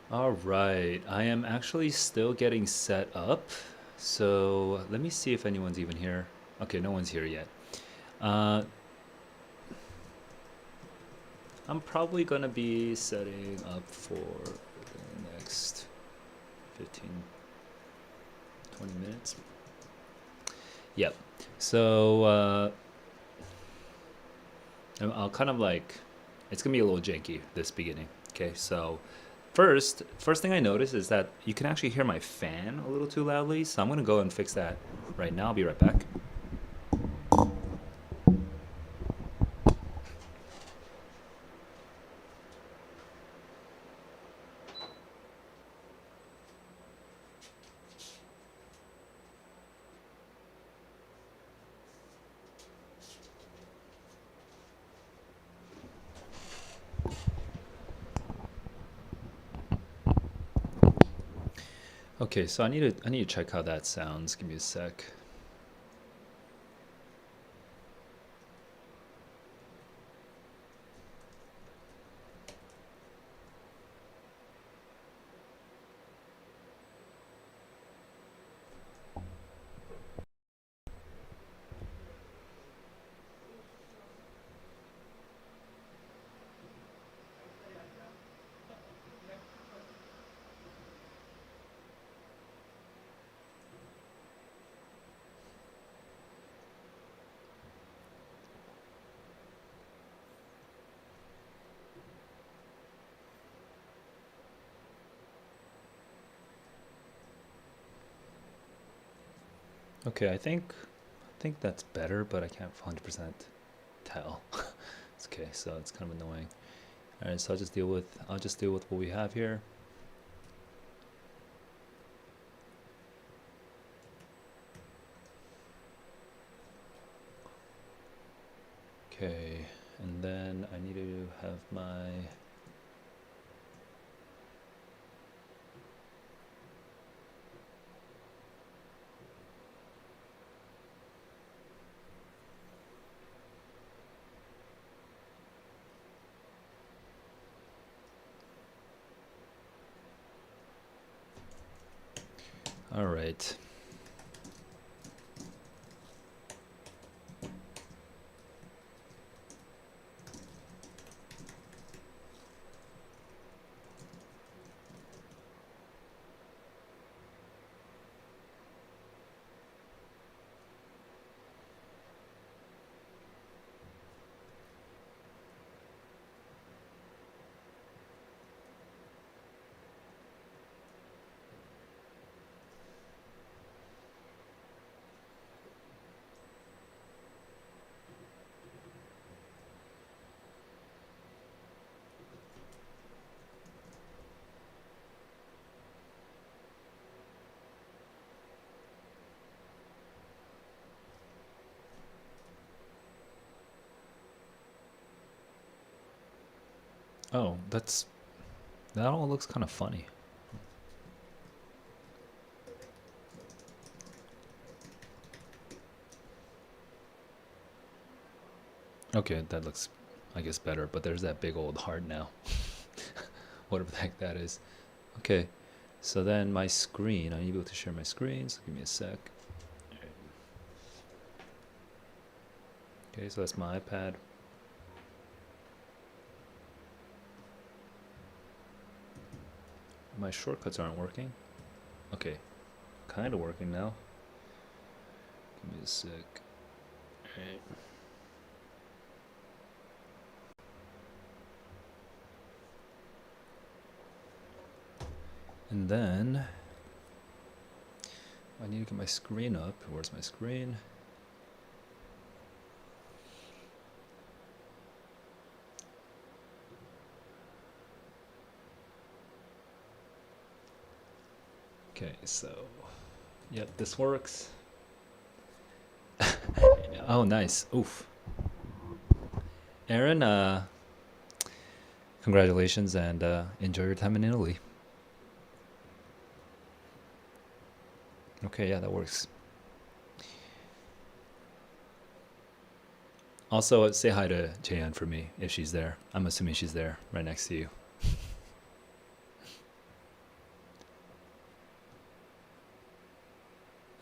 All right, I am actually still getting set up. So let me see if anyone's even here. Okay, no one's here yet. Uh, I'm probably gonna be setting up for the next 15, 20 minutes. Yep. So I'll kind of like, it's gonna be a little janky this beginning. Okay, so first thing I noticed is that you can actually hear my fan a little too loudly. So I'm gonna go and fix that right now. I'll be right back. Okay, so I need to check how that sounds. Give me a sec. Okay, I think that's better, but I can't 100% tell. It's okay, so it's kind of annoying. All right, so I'll just deal with what we have here. Okay, and then I need to have my all right. Oh, that all looks kind of funny. Okay, that looks, I guess, better, but there's that big old heart now. Whatever the heck that is. Okay, so then my screen, I need to be able to share my screen, so give me a sec. Okay, so that's my iPad. My shortcuts aren't working. Okay, kind of working now. Give me a sec. Alright. And then I need to get my screen up. Where's my screen? Okay, so yep, this works. Oh, nice. Oof. Aaron, congratulations and enjoy your time in Italy. Okay, yeah, that works. Also, say hi to Jayan for me if she's there. I'm assuming she's there, right next to you.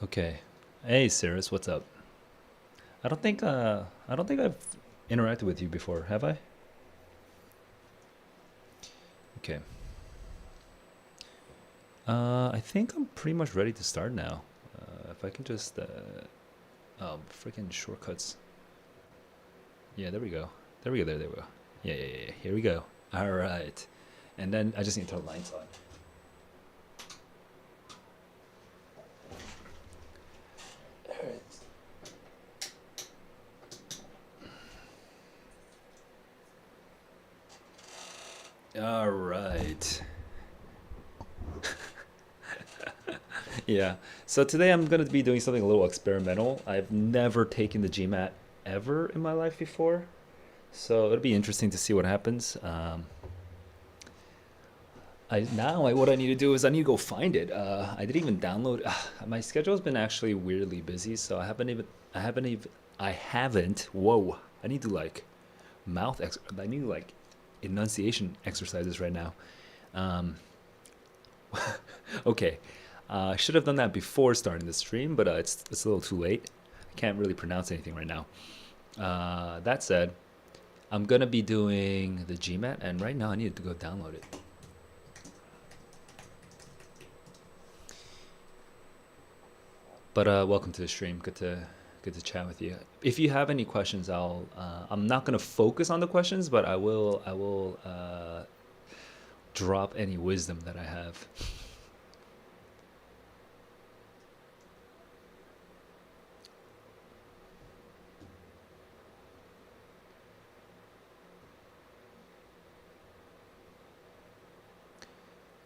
Okay. Hey, Cirrus, what's up? I don't think I've interacted with you before, have I? Okay. I think I'm pretty much ready to start now. If I can just, oh, freaking shortcuts. Yeah, there we go. There we go. Yeah. Here we go. All right. And then I just need to turn the lights on. All right. Yeah. So today I'm going to be doing something a little experimental. I've never taken the GMAT ever in my life before. So it'll be interesting to see what happens. What I need to do is I need to go find it. I didn't even download. My schedule's been actually weirdly busy, so I haven't. Whoa! I need to I need like enunciation exercises right now. Um, okay, I should have done that before starting the stream, but it's a little too late. I can't really pronounce anything right now. That said, I'm gonna be doing the GMAT, and right now I need to go download it. But welcome to the stream. Good to chat with you. If you have any questions, I'm not gonna focus on the questions, but I will drop any wisdom that I have.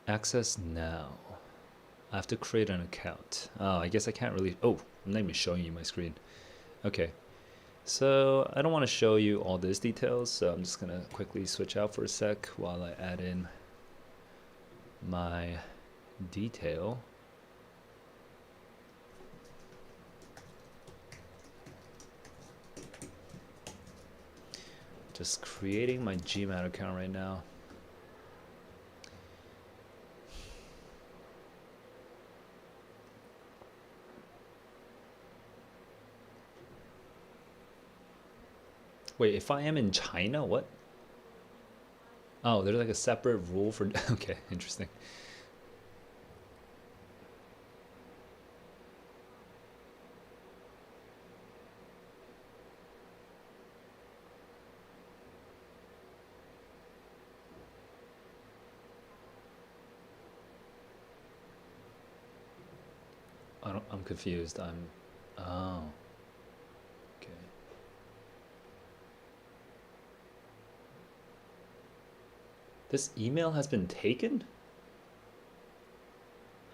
Access now. I have to create an account. Oh, I guess I can't really. Oh, I'm not even showing you my screen. Okay. So I don't want to show you all these details, so I'm just gonna quickly switch out for a sec while I add in my detail. Just creating my GMAT account right now. Wait, if I am in China, what? Oh, there's like a separate rule for. Okay, interesting. I'm confused. Oh, okay. This email has been taken?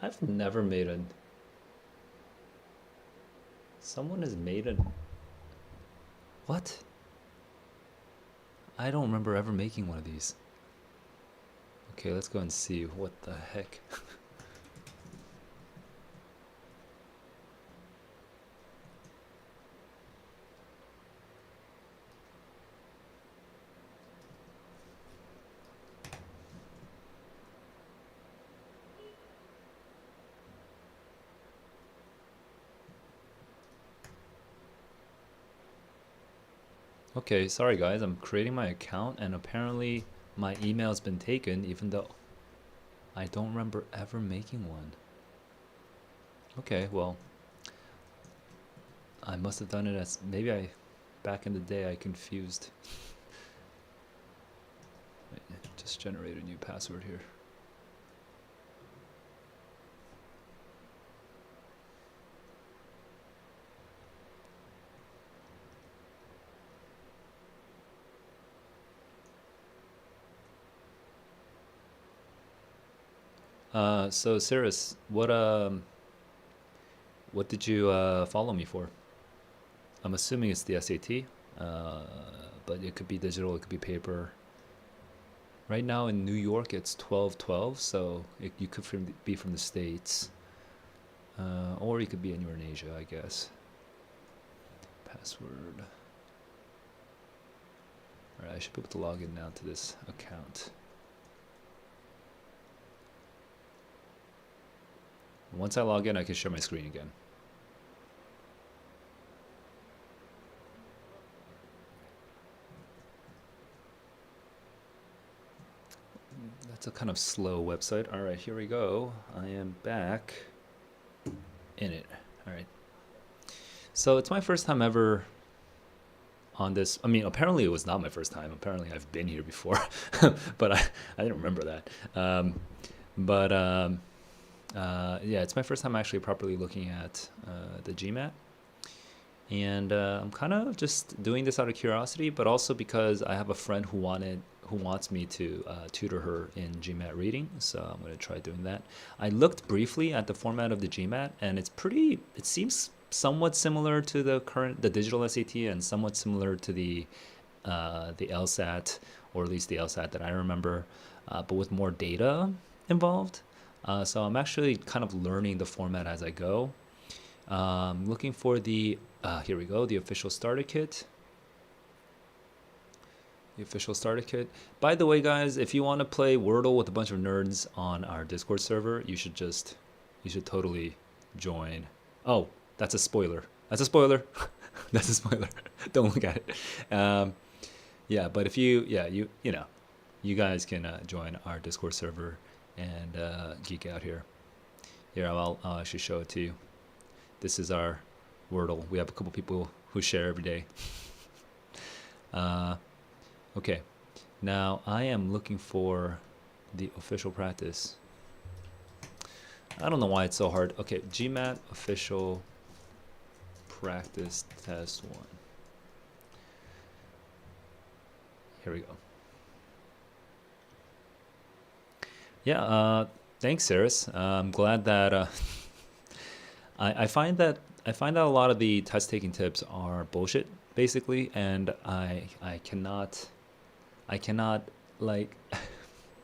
I've never made a. Someone has made a. What? I don't remember ever making one of these. Okay, let's go and see what the heck. Okay, sorry guys, I'm creating my account and apparently my email's been taken even though I don't remember ever making one. Okay, well, I must have done it as back in the day I confused. Wait, just generate a new password here. So Cirrus, what did you follow me for? I'm assuming it's the SAT, but it could be digital, it could be paper. Right now in New York, it's 12/12, so you could be from the States, or you could be anywhere in Asia, I guess. Password. All right, I should be able to log in now to this account. Once I log in, I can share my screen again. That's a kind of slow website. All right, here we go. I am back in it. All right. So it's my first time ever on this. I mean, apparently it was not my first time. Apparently I've been here before, but I didn't remember that. But yeah, it's my first time actually properly looking at the GMAT. And I'm kind of just doing this out of curiosity, but also because I have a friend who wants me to tutor her in GMAT reading, so I'm going to try doing that. I looked briefly at the format of the GMAT, and it seems somewhat similar to the digital SAT, and somewhat similar to the LSAT, or at least the LSAT that I remember, but with more data involved. So I'm actually kind of learning the format as I go. Looking for here we go, the official starter kit. The official starter kit. By the way, guys, if you want to play Wordle with a bunch of nerds on our Discord server, you should totally join. Oh, that's a spoiler. That's a spoiler. That's a spoiler. Don't look at it. Yeah, but if you know, you guys can join our Discord server and geek out here. Here, I'll actually show it to you. This is our Wordle. We have a couple people who share every day. Okay, now I am looking for the official practice. I don't know why it's so hard. Okay, GMAT official practice test 1. Here we go. Yeah, thanks, Saris. I'm glad that I find that a lot of the test taking tips are bullshit, basically, and I cannot like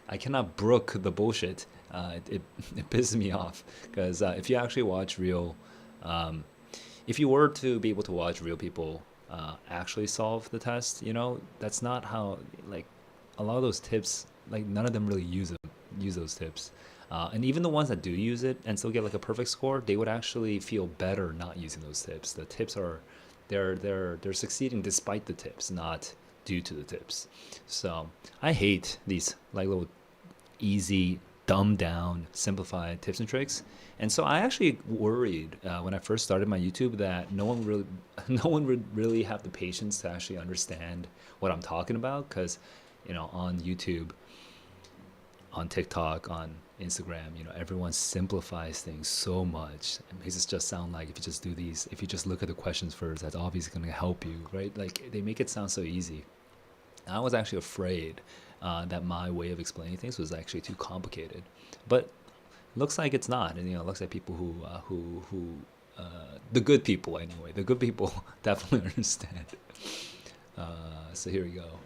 I cannot brook the bullshit. It pisses me off because if you actually watch if you were to be able to watch real people actually solve the test, you know, that's not how, like, a lot of those tips, like, none of them really use those tips. And even the ones that do use it and still get like a perfect score, they would actually feel better not using those tips. The tips they're succeeding despite the tips, not due to the tips. So I hate these like little easy, dumbed down, simplified tips and tricks. And so I actually worried when I first started my YouTube that no one would really have the patience to actually understand what I'm talking about, because, you know, on YouTube, on TikTok, on Instagram, you know, everyone simplifies things so much. It makes it just sound like if you just look at the questions first, that's obviously going to help you, right? Like, they make it sound so easy. I was actually afraid that my way of explaining things was actually too complicated, but looks like it's not. And, you know, it looks like people who the good people anyway, the good people definitely understand. So here we go.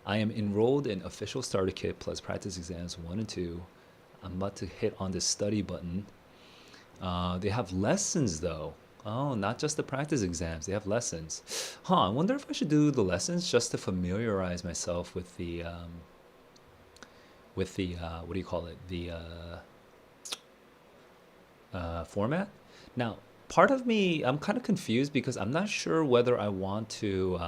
I am enrolled in official starter kit plus practice exams 1 and 2. I'm about to hit on the study button. They have lessons though. Oh, not just the practice exams. They have lessons. Huh, I wonder if I should do the lessons just to familiarize myself with the what do you call it? The format. Now, part of me, I'm kind of confused because I'm not sure whether I want to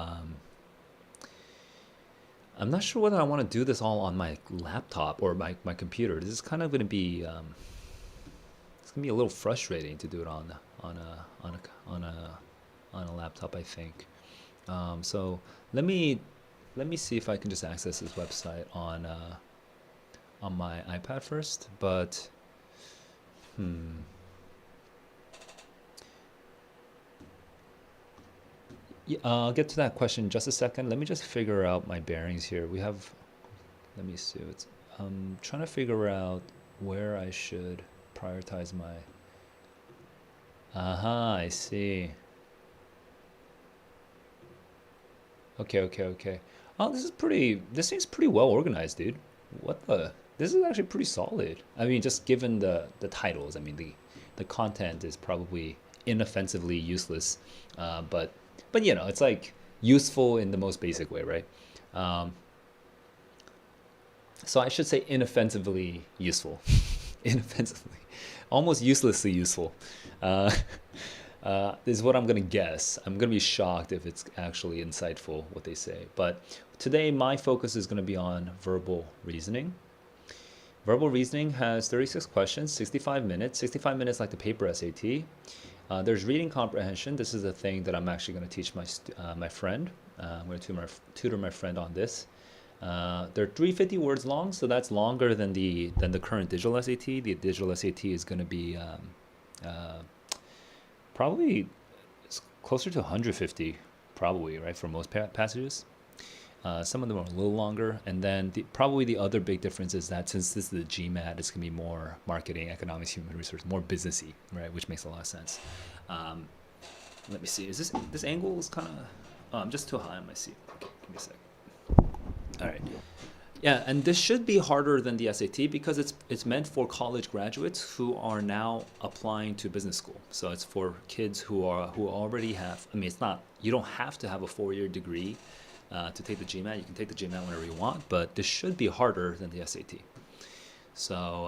do this all on my laptop or my computer. This is kind of going to be it's going to be a little frustrating to do it on a laptop, I think. So let me see if I can just access this website on my iPad first. But yeah, I'll get to that question in just a second. Let me just figure out my bearings here. Let me see. I'm trying to figure out where I should prioritize my. Aha, I see. Okay. Oh, this seems pretty well organized, dude. This is actually pretty solid. I mean, just given the titles, I mean, the content is probably inoffensively useless, but you know, it's like useful in the most basic way, right? So I should say inoffensively useful. Inoffensively, almost uselessly useful. This is what I'm gonna guess. I'm gonna be shocked if it's actually insightful what they say. But today my focus is gonna be on verbal reasoning. Verbal reasoning has 36 questions, 65 minutes. 65 minutes like the paper SAT. There's reading comprehension. This is a thing that I'm actually going to teach my friend. I'm going to tutor my friend on this. They're 350 words long, so that's longer than the current digital SAT. The digital SAT is going to be probably closer to 150, probably, right, for most passages. Some of them are a little longer, and then probably the other big difference is that since this is the GMAT, it's gonna be more marketing, economics, human resource, more businessy, right? Which makes a lot of sense. Let me see. Is this angle is kind of? Oh, I'm just too high on my seat. Okay, give me a sec. All right. Yeah, and this should be harder than the SAT because it's meant for college graduates who are now applying to business school. So it's for kids who already have. I mean, it's not. You don't have to have a 4-year degree to take the GMAT. You can take the GMAT whenever you want, but this should be harder than the SAT. So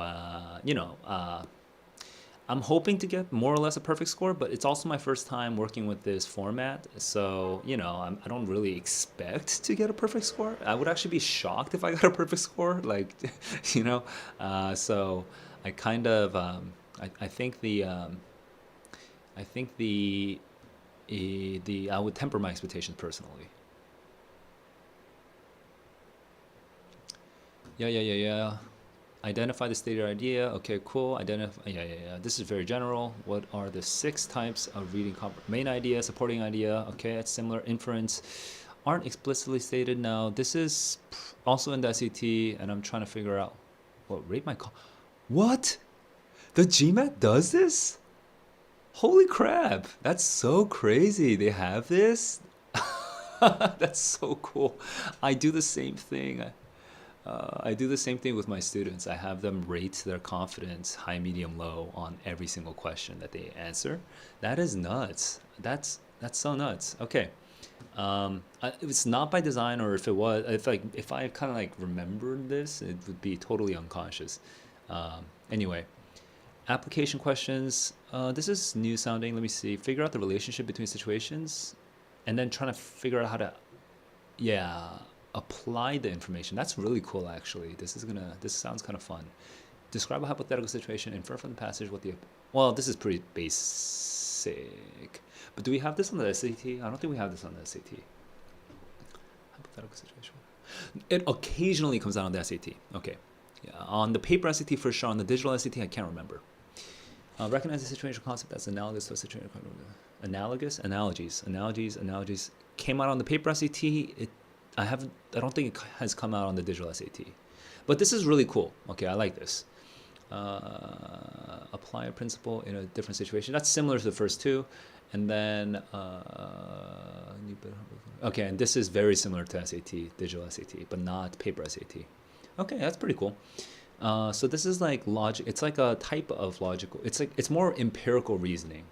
I'm hoping to get more or less a perfect score, but it's also my first time working with this format. So, I don't really expect to get a perfect score. I would actually be shocked if I got a perfect score. Like, so I kind of, I think I would temper my expectations personally. Yeah. Identify the stated idea. Okay, cool. Identify. Yeah. This is very general. What are the 6 types of reading main idea, supporting idea? Okay, it's similar. Inference aren't explicitly stated. No, this is also in the SAT, and I'm trying to figure out what rate my What? The GMAT does this? Holy crap! That's so crazy. They have this. That's so cool. I do the same thing. I do the same thing with my students. I have them rate their confidence high, medium, low on every single question that they answer. That is nuts. That's so nuts. Okay. If it's not by design, or if I kind of like remembered this, it would be totally unconscious. Anyway, application questions. This is new sounding. Let me see. Figure out the relationship between situations, and then trying to figure out how to, apply the information. That's really cool, actually. This sounds kind of fun. Describe a hypothetical situation, infer from the passage what the. Well, this is pretty basic. But do we have this on the SAT? I don't think we have this on the SAT. Hypothetical situation. It occasionally comes out on the SAT. Okay. Yeah. On the paper SAT for sure. On the digital SAT, I can't remember. Recognize the situation concept that's analogous to a situation. Analogies came out on the paper SAT. I don't think it has come out on the digital SAT, but this is really cool. Okay, I like this. Apply a principle in a different situation. That's similar to the first two, and then okay, and this is very similar to SAT, digital SAT, but not paper SAT. Okay, that's pretty cool. So this is like logic. It's like a type of logical. It's more empirical reasoning.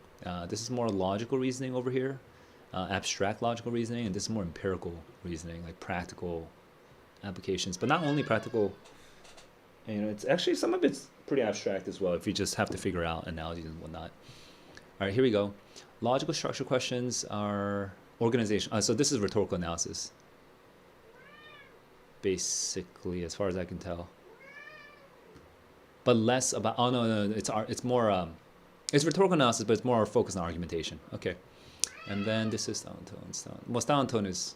This is more logical reasoning over here. Abstract logical reasoning, and this is more empirical reasoning, like practical applications, but not only practical. It's actually, some of it's pretty abstract as well if you just have to figure out analogies and whatnot. All right, here we go. Logical structure questions are organization. So this is rhetorical analysis, basically, as far as I can tell, but less about. Oh no, it's more. It's rhetorical analysis, but it's more focused on argumentation. Okay. And then this is down tone. Well, down tone is,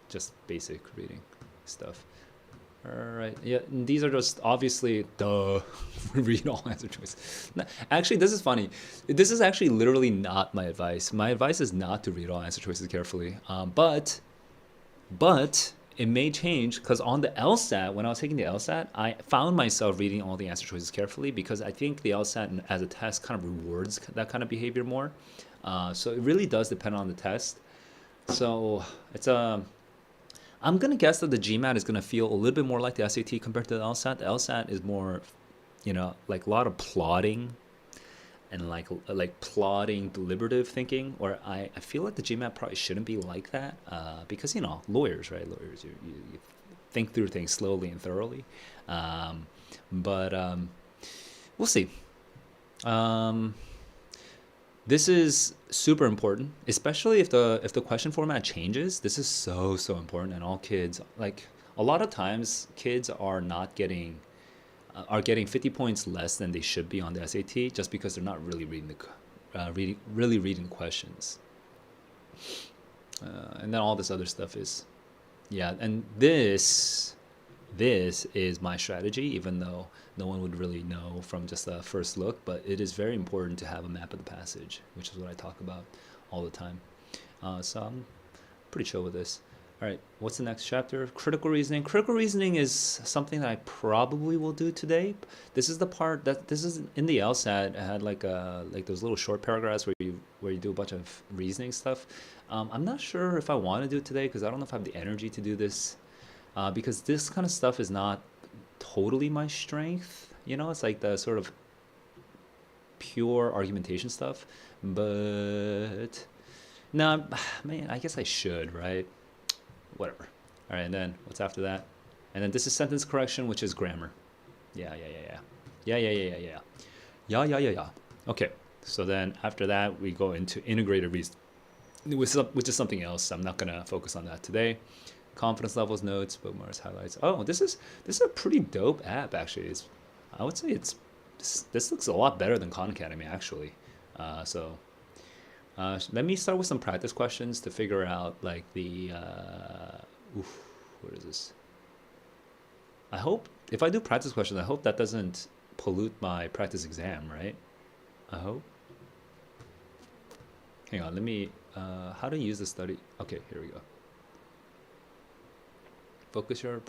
just basic reading stuff. All right. Yeah, these are just obviously read all answer choices. Actually, this is funny. This is actually literally not my advice. My advice is not to read all answer choices carefully. But it may change, because on the LSAT, when I was taking the LSAT, I found myself reading all the answer choices carefully, because I think the LSAT as a test kind of rewards that kind of behavior more. So it really does depend on the test. So it's I'm gonna guess that the GMAT is gonna feel a little bit more like the SAT compared to the LSAT. The LSAT is more, like a lot of plotting and like plotting, deliberative thinking. Or I feel like the GMAT probably shouldn't be like that, because lawyers, right? Lawyers, you think through things slowly and thoroughly. But we'll see. This is super important, especially if the question format changes. This is so important, and all kids, like, a lot of times kids are not getting are getting 50 points less than they should be on the SAT just because they're not really reading reading questions. And then all this other stuff is, yeah. And this is my strategy, even though no one would really know from just a first look. But it is very important to have a map of the passage, which is what I talk about all the time. So I'm pretty chill with this. All right, what's the next chapter? Critical reasoning. Critical reasoning is something that I probably will do today. This is the part that this is in the LSAT. I had like those little short paragraphs where you do a bunch of reasoning stuff. I'm not sure if I want to do it today because I don't know if I have the energy to do this. Because this kind of stuff is not totally my strength. You know, it's like the sort of pure argumentation stuff. But no, man, I guess I should, right? Whatever. All right, and then what's after that? And then this is sentence correction, which is grammar. Yeah. Okay, so then after that, we go into integrated reasoning, which is something else. I'm not gonna focus on that today. Confidence levels, notes, bookmarks, highlights. Oh, this is a pretty dope app actually. I would say this looks a lot better than Khan Academy actually. Let me start with some practice questions to figure out like the what is this? I hope if I do practice questions, I hope that doesn't pollute my practice exam, right? I hope. Hang on, let me how to use the study. Okay, here we go. Focus your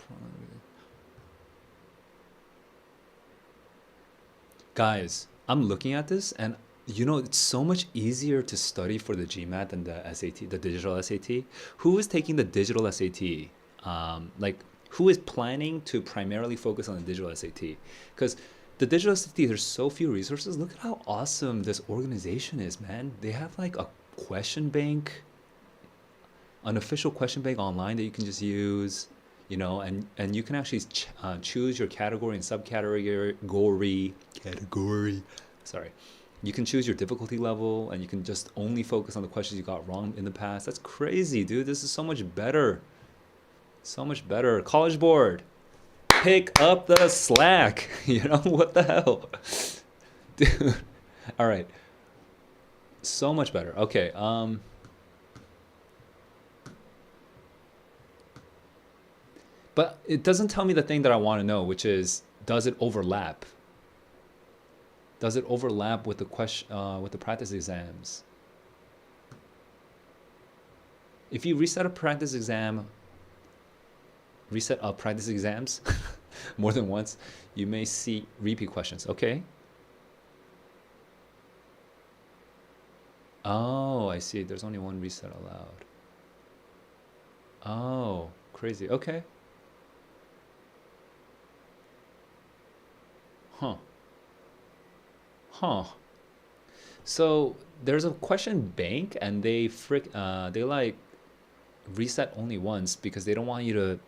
guys, I'm looking at this and you know it's so much easier to study for the GMAT than the SAT, the digital SAT. Who is taking the digital SAT? Like who is planning to primarily focus on the digital SAT? Because the digital SAT, there's so few resources. Look at how awesome this organization is, man. They have like a question bank, an official question bank online that you can just use. You know, and you can actually choose your category and subcategory. Sorry, you can choose your difficulty level, and you can just only focus on the questions you got wrong in the past. That's crazy, dude. This is so much better. So much better. College Board, pick up the slack. You know what the hell, dude? All right, so much better. Okay. But it doesn't tell me the thing that I want to know, which is, does it overlap? Does it overlap with the question with the practice exams? If you reset up practice exams more than once, you may see repeat questions. Okay. Oh, I see. There's only one reset allowed. Oh, crazy. Okay. Huh. So there's a question bank, and they like reset only once because they don't want you to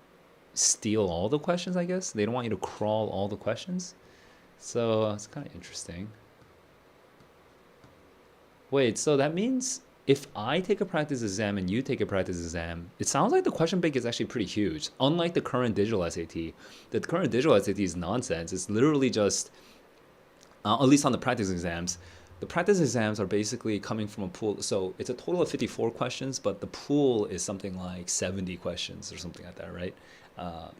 steal all the questions. I guess they don't want you to crawl all the questions. So it's kind of interesting. Wait, so that means if I take a practice exam and you take a practice exam, it sounds like the question bank is actually pretty huge. Unlike the current digital SAT, the current digital SAT is nonsense. It's literally just at least on the practice exams. The practice exams are basically coming from a pool. So it's a total of 54 questions, but the pool is something like 70 questions or something like that, right?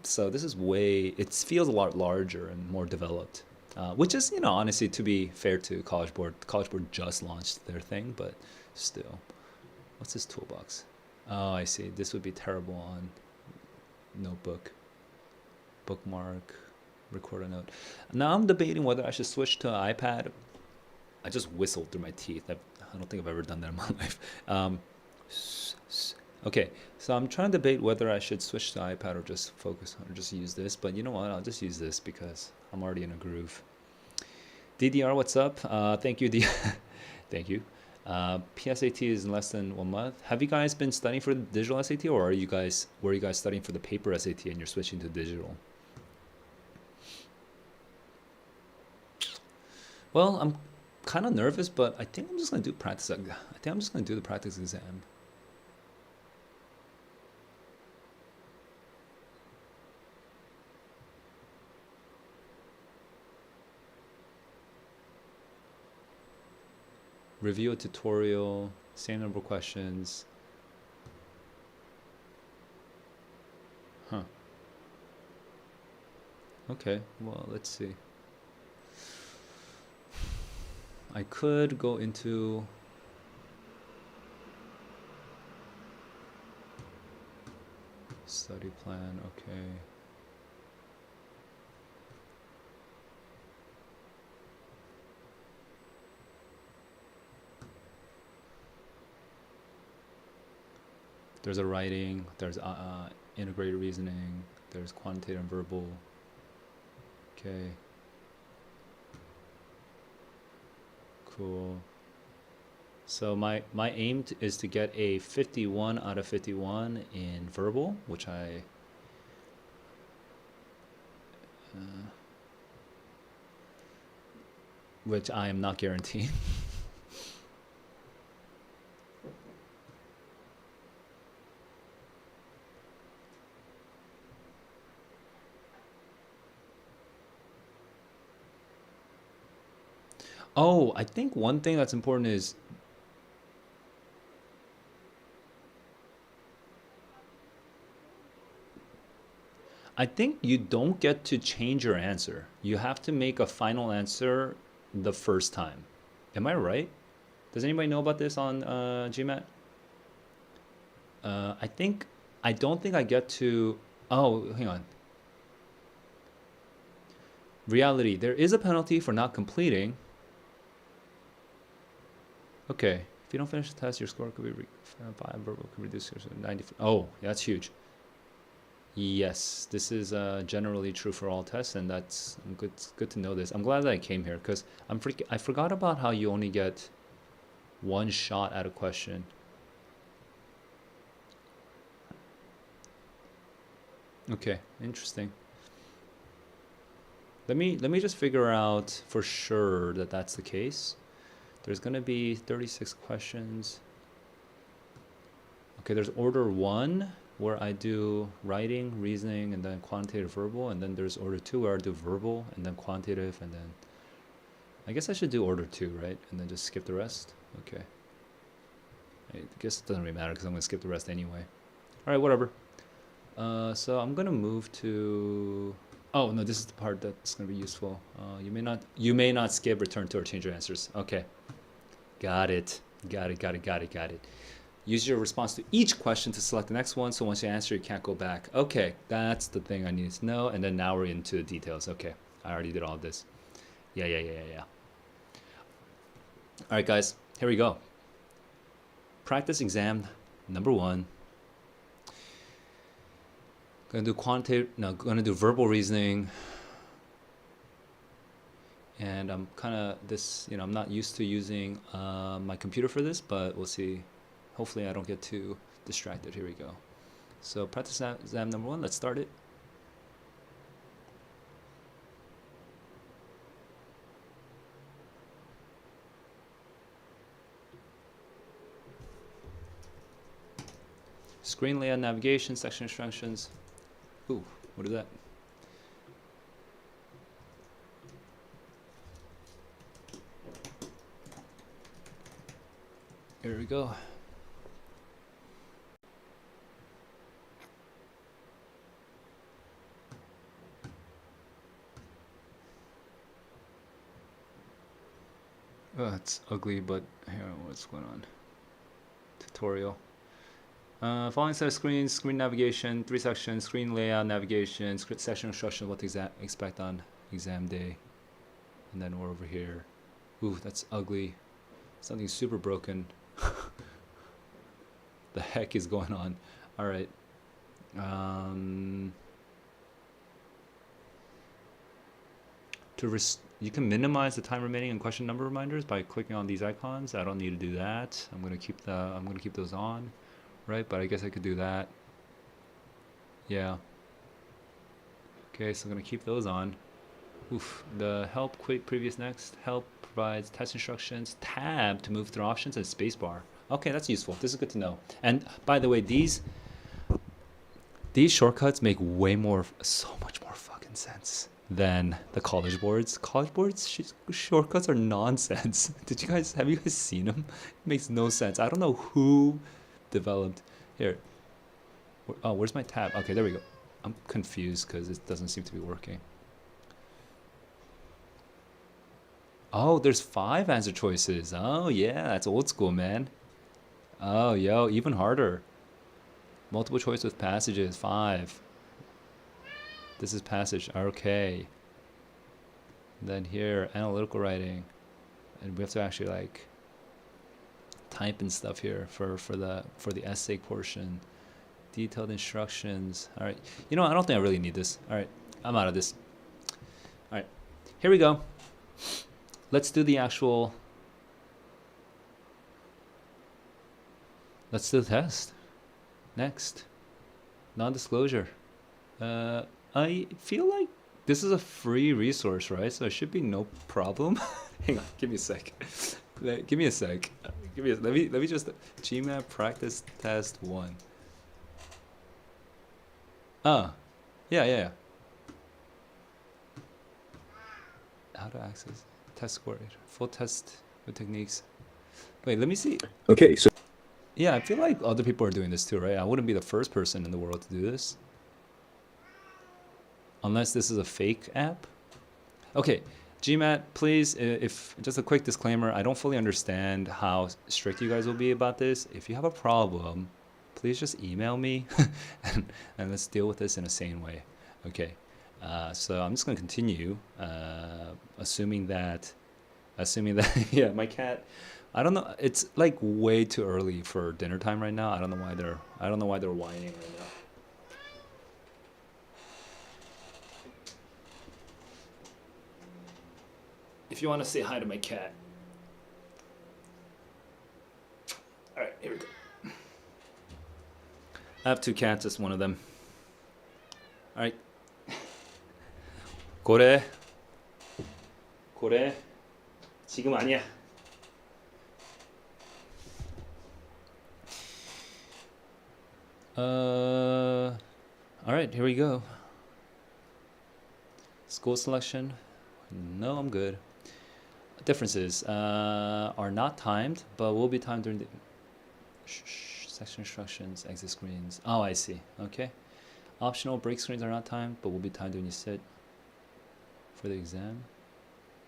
So this is it feels a lot larger and more developed, which is, you know, honestly, to be fair to College Board just launched their thing, but still. What's this toolbox? Oh, I see. This would be terrible on notebook, bookmark, record a note. Now I'm debating whether I should switch to an iPad. I just whistled through my teeth. I don't think I've ever done that in my life. Okay, so I'm trying to debate whether I should switch to iPad or just focus or just use this. But you know what? I'll just use this because I'm already in a groove. DDR, what's up? Thank you, thank you. PSAT is in less than 1 month. Have you guys been studying for the digital SAT, or were you guys studying for the paper SAT and you're switching to digital? Well, I'm kind of nervous, but I think I'm just gonna do practice. I think I'm just gonna do the practice exam. Review a tutorial, same number of questions. Huh. Okay, well, let's see. I could go into study plan, okay. There's a writing, there's integrated reasoning, there's quantitative and verbal. Okay. Cool. So my aim is to get a 51 out of 51 in verbal, which I am not guaranteeing. Oh, I think one thing that's important is I think you don't get to change your answer. You have to make a final answer the first time. Am I right? Does anybody know about this on GMAT? I don't think I get to. Oh, hang on. Reality. There is a penalty for not completing. Okay. If you don't finish the test, your score could be 5 verbal could reduce to 90. Oh, that's huge. Yes, this is generally true for all tests, and that's good to know this. I'm glad that I came here because I forgot about how you only get one shot at a question. Okay, interesting. Let me just figure out for sure that that's the case. There's gonna be 36 questions. Okay, there's order 1 where I do writing, reasoning, and then quantitative verbal, and then there's order 2 where I do verbal and then quantitative, and then I guess I should do order 2, right? And then just skip the rest. Okay. I guess it doesn't really matter because I'm gonna skip the rest anyway. All right, whatever. So I'm gonna move to. Oh no, this is the part that's gonna be useful. You may not skip, return to, or change your answers. Okay. Got it. Use your response to each question to select the next one. So once you answer, you can't go back. Okay, that's the thing I needed to know. And then now we're into the details. Okay, I already did all of this. Yeah. All right, guys, here we go. Practice exam number 1. Gonna do verbal reasoning. And I'm kind of I'm not used to using my computer for this, but we'll see. Hopefully I don't get too distracted. Here we go. So practice exam number 1, let's start it. Screen layout, navigation, section instructions. Ooh, what is that? Here we go. Oh, it's ugly, but here, what's going on? Tutorial. Following set of screens, screen navigation, 3 sections, screen layout, navigation, session instruction, what to expect on exam day. And then we're over here. Ooh, that's ugly. Something super broken. The heck is going on? All right. You can minimize the time remaining and question number reminders by clicking on these icons. I don't need to do that. I'm gonna keep those on, right? But I guess I could do that. Yeah. Okay, so I'm gonna keep those on. Oof. The help, quick, previous, next. Help provides test instructions. Tab to move through options, and spacebar. Okay, that's useful. This is good to know. And by the way, these shortcuts make so much more fucking sense. than the college boards. College boards shortcuts are nonsense. Have you guys seen them? It makes no sense. I don't know who developed here. Oh, where's my tab? Okay, there we go. I'm confused because it doesn't seem to be working. Oh, there's 5 answer choices. Oh yeah, that's old school, man. Oh, yo, even harder. Multiple choice with passages, 5. This is passage, okay. Then here, analytical writing. And we have to actually like type and stuff here for the essay portion. Detailed instructions. All right. You know, I don't think I really need this. All right. I'm out of this. All right. Here we go. Let's do the actual. Let's do the test. Next. Non-disclosure. I feel like this is a free resource, right? So it should be no problem. Hang on. Give me a sec. Give me a sec. Let me just GMAT practice test 1. Yeah. How to access test score, full test with techniques. Wait, let me see. Okay, so Yeah, I feel like other people are doing this too, right? I wouldn't be the first person in the world to do this. Unless this is a fake app. Okay, GMAT, please, if just a quick disclaimer, I don't fully understand how strict you guys will be about this. If you have a problem, please just email me and let's deal with this in a sane way. Okay, so I'm just going to continue, assuming that, yeah, my cat, I don't know, it's like way too early for dinner time right now. I don't know why they're whining right now. If you want to say hi to my cat. All right, here we go. I have 2 cats, just one of them. All right. 고래. 지금 아니야. All right, here we go. School selection. No, I'm good. Differences are not timed, but will be timed during the section instructions, exit screens. Oh, I see. Okay. Optional break screens are not timed, but will be timed when you sit for the exam.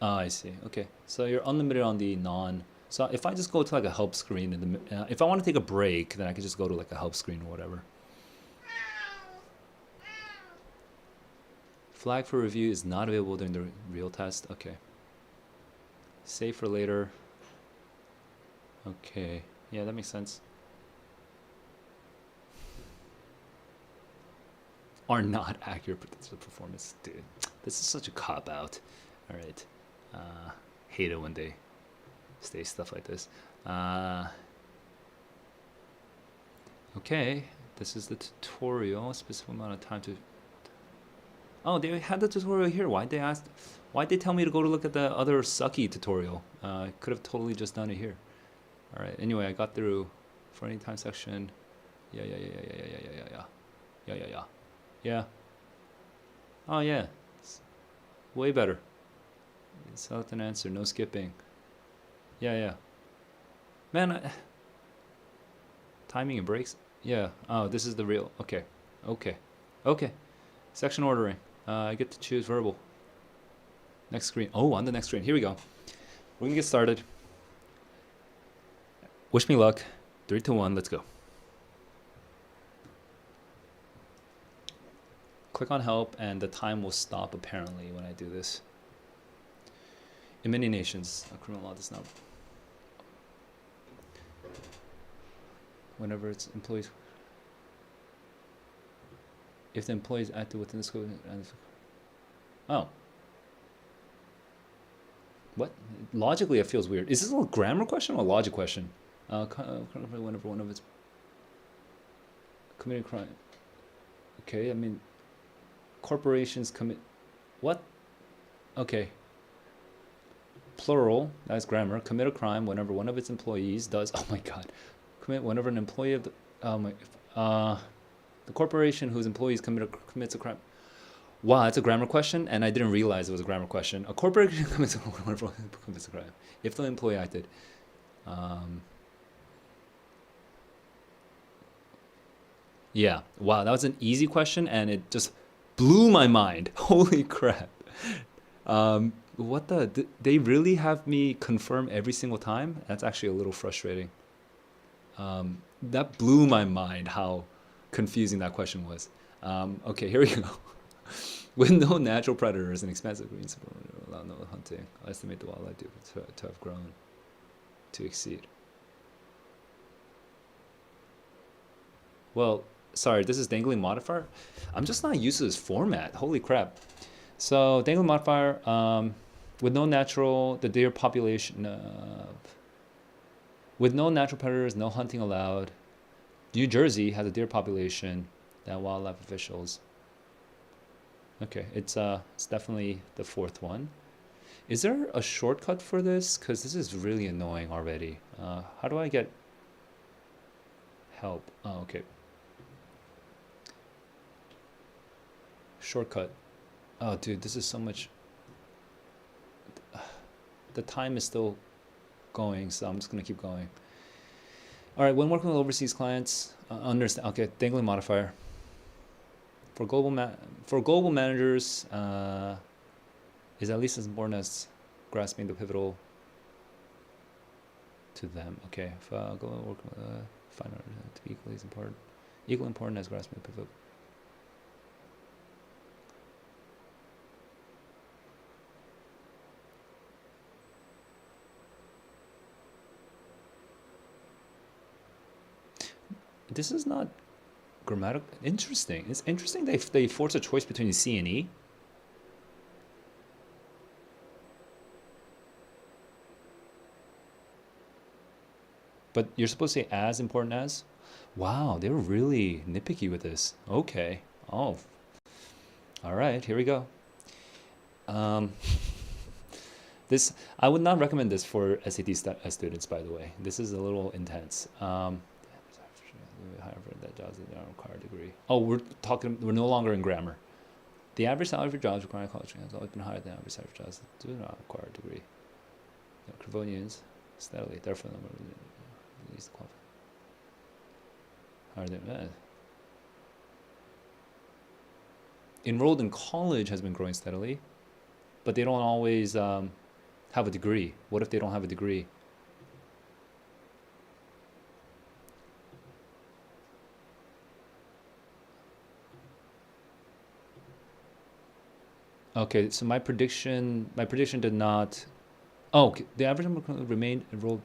Oh, I see. Okay. So you're unlimited on the non. So if I just go to like a help screen, in the, if I want to take a break, then I can just go to like a help screen or whatever. Flag for review is not available during the real test. Okay. Save for later. Okay. Yeah, that makes sense. Are not accurate predictors of performance. Dude, this is such a cop-out. All right. Hate it when they say stuff like this. Okay. This is the tutorial. Specific amount of time to... Oh, they had the tutorial here. Why'd they tell me to go to look at the other sucky tutorial? I could have totally just done it here. All right. Anyway, I got through for any time section. Yeah. Oh yeah. It's way better. Select an answer. No skipping. Yeah. Man, timing and breaks. Yeah. Oh, this is the real. Okay. Section ordering. I get to choose verbal. Next screen. Oh, on the next screen. Here we go. We're gonna get started. Wish me luck. 3, 2, 1. Let's go. Click on help, and the time will stop apparently when I do this. In many nations, a criminal law does not. Whenever it's employees. If the employee is active within the scope. Oh. What? Logically, it feels weird. Is this a grammar question or a logic question? Whenever one of its committed crime. Okay, I mean, corporations commit. What? Okay. Plural. That's grammar. Commit a crime whenever one of its employees does. Oh my God. Commit whenever an employee of the. The corporation whose employees commits a crime. Wow, that's a grammar question, and I didn't realize it was a grammar question. A corporation commits a crime if the employee acted. Yeah, wow, that was an easy question, and it just blew my mind. Holy crap. What the? They really have me confirm every single time? That's actually a little frustrating. That blew my mind how confusing that question was. Okay, here we go. With no natural predators and expansive green support, allow no hunting. I estimate the wildlife to have grown to exceed. Well, sorry, this is dangling modifier. I'm just not used to this format. Holy crap. So dangling modifier, with no natural, the deer population, with no natural predators, no hunting allowed. New Jersey has a deer population that wildlife officials. Okay, it's definitely the fourth one. Is there a shortcut for this? Because this is really annoying already. How do I get help? Oh, okay. Shortcut. Oh, dude, this is so much. The time is still going, so I'm just gonna keep going. All right, when working with overseas clients, understand. Okay, dangling modifier. For global managers, is at least as important as grasping the pivotal to them. Okay, if global work, find out to be equally important as grasping the pivotal. This is not grammatical. Interesting. It's interesting they force a choice between C and E. But you're supposed to say as important as? Wow, they were really nitpicky with this. Okay. Oh. All right, here we go. This I would not recommend this for SAT students, by the way. This is a little intense. That jobs that don't require a degree. Oh, we're no longer in grammar. The average salary for jobs requiring college training has always been higher than the average salary for jobs that do not require a degree. Cravonians steadily, therefore, the number of least qualified. Higher than that. Enrolled in college has been growing steadily, but they don't always have a degree. What if they don't have a degree? Okay, so my prediction did not. Oh, okay. The average number remained enrolled.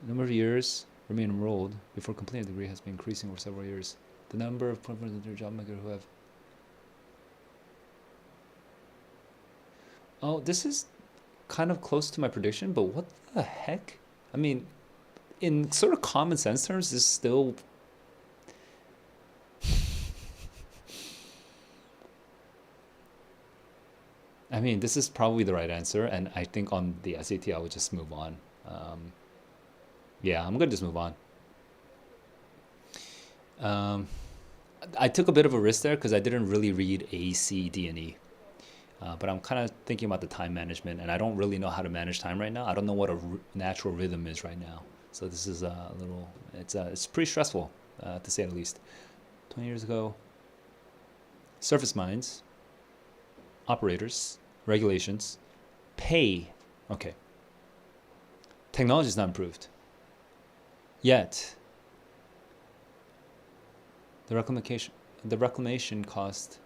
Number of years remain enrolled before completing a degree has been increasing over several years. The number of job makers who have. Oh, this is kind of close to my prediction, but what the heck? I mean, in sort of common sense terms, this is still. I mean, this is probably the right answer, and I think on the SAT I would just move on. Yeah, I'm gonna just move on. I took a bit of a risk there because I didn't really read A, C, D, and E. But I'm kind of thinking about the time management, and I don't really know how to manage time right now. I don't know what a natural rhythm is right now. So this is a little. It's pretty stressful, to say the least. 20 years ago, surface mines, operators, regulations, pay. Okay. Technology is not improved. Yet, the reclamation cost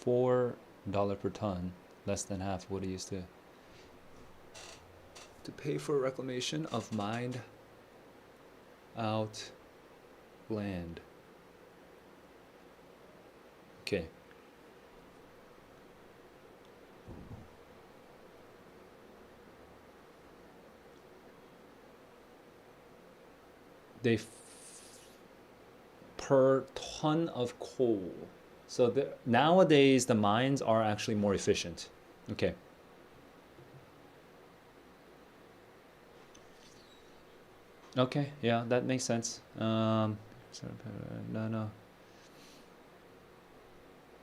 $4 per ton, less than half what it used to pay for reclamation of mined out land. Okay. Per ton of coal. So nowadays the mines are actually more efficient. Okay. Okay, yeah, that makes sense. No.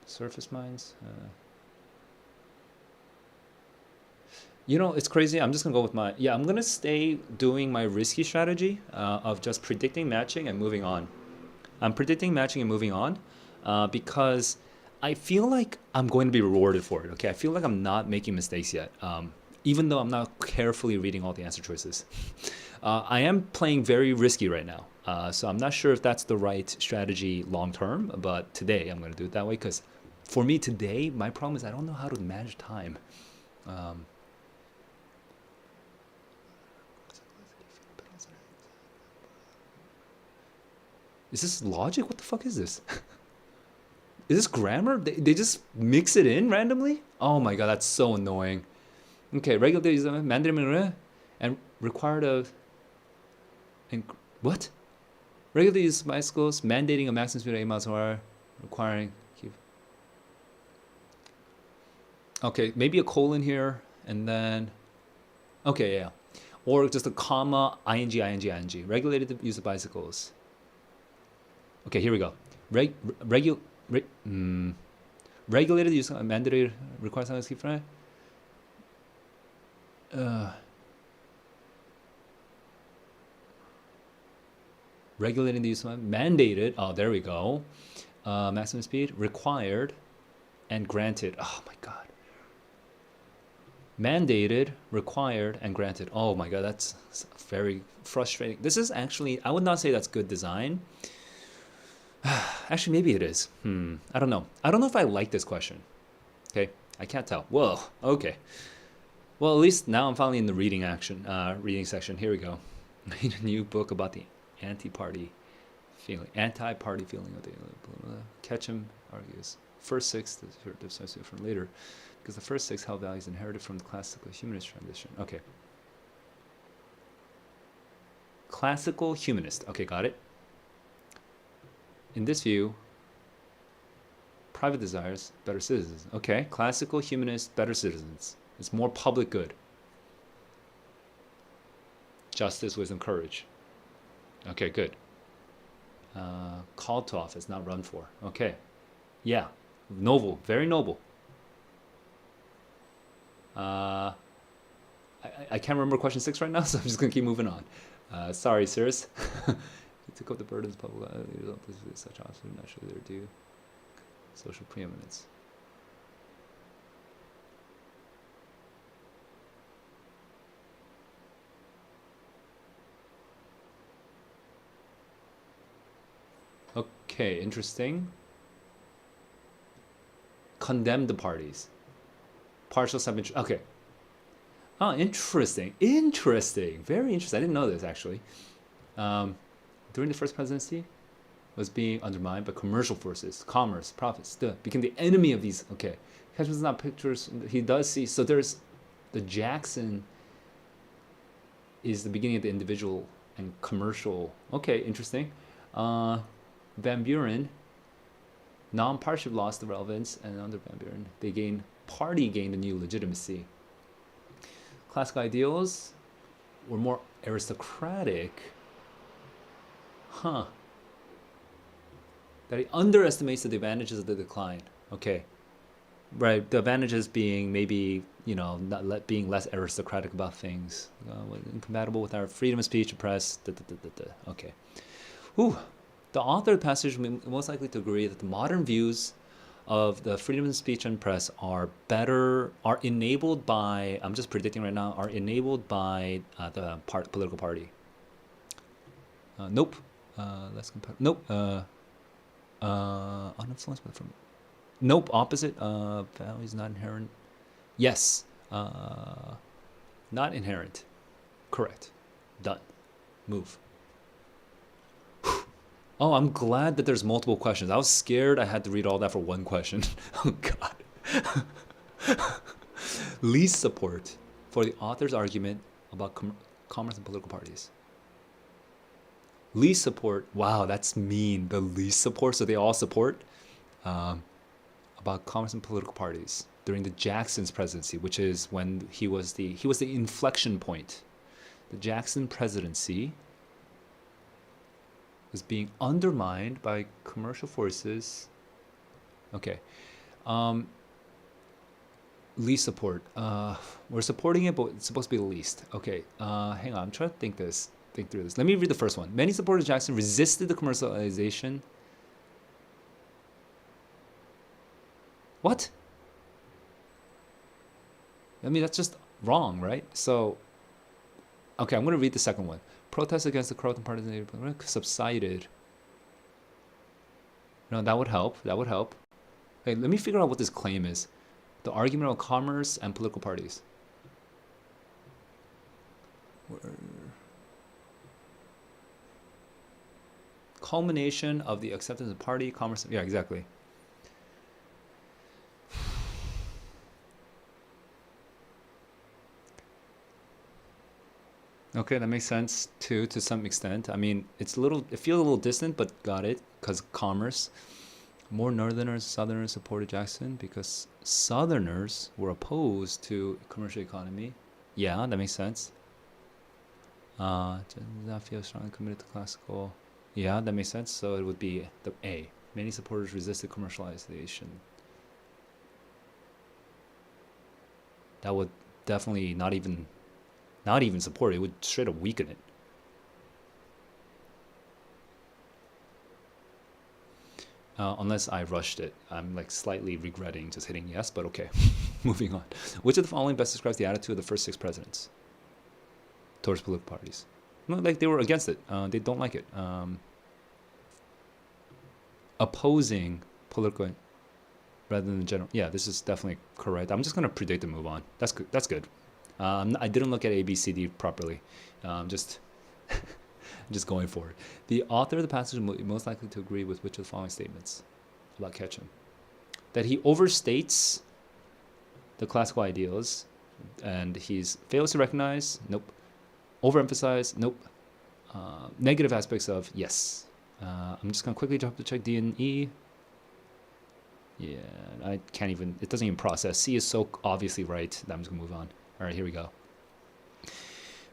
Surface mines. You know, it's crazy. I'm just gonna go with I'm gonna stay doing my risky strategy of just predicting matching and moving on. I'm predicting matching and moving on because I feel like I'm going to be rewarded for it. Okay, I feel like I'm not making mistakes yet, even though I'm not carefully reading all the answer choices. I am playing very risky right now, so I'm not sure if that's the right strategy long term. But today I'm going to do it that way because for me today, my problem is I don't know how to manage time. Is this logic? What the fuck is this? Is this grammar? They just mix it in randomly? Oh my god, that's so annoying. Okay, regular is 만들면 and required of and what? Regular use bicycles mandating a maximum speed of 8 miles an hour, requiring keep. Okay, maybe a colon here and then okay, yeah. Or just a comma, ing. Regulated use of bicycles. Okay, here we go. Regulated use of mandated requires something to keep from regulating the use of mandated. Oh, there we go. Maximum speed required and granted. Oh my god. Mandated, required, and granted. Oh my god, that's very frustrating. This is actually, I would not say that's good design. Actually, maybe it is. I don't know. I don't know if I like this question. Okay, I can't tell. Whoa. Okay. Well, at least now I'm finally in the reading section. Here we go. Read a new book about the anti-party feeling of the Ketchum argues. First six is from later, because the first six held values inherited from the classical humanist tradition. Okay. Classical humanist. Okay, got it. In this view, private desires, better citizens. Okay, classical humanist, better citizens. It's more public good. Justice, wisdom, courage. Okay, good. Called to office, not run for. Okay. Yeah, noble, very noble. I can't remember question 6 right now, so I'm just going to keep moving on. Sorry, sirs. Took up the burdens of public such officers naturally their due social preeminence. Okay, interesting. Condemn the parties. Partial submission. Okay. Oh, interesting. Interesting. Very interesting. I didn't know this actually. During the first presidency, was being undermined by commercial forces, commerce, profits, became the enemy of these. Okay, captions not pictures. He does see. So there's the Jackson is the beginning of the individual and commercial. Okay, interesting. Van Buren, non-partisanship lost the relevance, and under Van Buren, party gained a new legitimacy. Classical ideals were more aristocratic. Huh. That he underestimates the advantages of the decline. Okay. Right. The advantages being maybe, not being less aristocratic about things. Incompatible with our freedom of speech and press. Okay. Whew. The author of the passage is most likely to agree that the modern views of the freedom of speech and press are enabled by, I'm just predicting right now, are enabled by the political party. Nope. Let's compare. Nope. Uninfluenced by from. Nope. Opposite. Values not inherent. Yes. Not inherent. Correct. Done. Move. Oh, I'm glad that there's multiple questions. I was scared I had to read all that for one question. Oh God. Least support for the author's argument about commerce and political parties. Least support. Wow, that's mean. The least support. So they all support about commerce and political parties during the Jackson's presidency, which is when he was the inflection point. The Jackson presidency. was being undermined by commercial forces. Okay. Least support. We're supporting it, but it's supposed to be the least. Okay. Hang on. I'm trying to think through this. Let me read the first one. Many supporters of Jackson resisted the commercialization. What? I mean, that's just wrong, right? So, okay, I'm going to read the second one. Protests against the Croatan partisan subsided. No, that would help. That would help. Hey, let me figure out what this claim is. The argument of commerce and political parties. Culmination of the acceptance of party, commerce. Yeah, exactly. Okay, that makes sense too, to some extent. I mean, it feels a little distant, but got it, because commerce. More Northerners, Southerners supported Jackson because Southerners were opposed to commercial economy. Yeah, that makes sense. Does not feel strongly committed to classical. Yeah, that makes sense. So it would be the A. Many supporters resisted commercialization. That would definitely not even support it. It would straight up weaken it. Unless I rushed it. I'm like slightly regretting just hitting yes, but okay. Moving on. Which of the following best describes the attitude of the first 6 presidents towards political parties? No, like they were against it. They don't like it. Opposing political rather than general. Yeah, this is definitely correct. I'm just going to predict and move on. That's good. That's good. I didn't look at A, B, C, D properly. Just going for it. The author of the passage is most likely to agree with which of the following statements about Ketchum? That he overstates the classical ideals, and he's fails to recognize. Nope. Overemphasize. Nope. Negative aspects of yes. I'm just gonna quickly jump to check D and E. Yeah, I can't even. It doesn't even process. C is so obviously right that I'm just gonna move on. All right, here we go.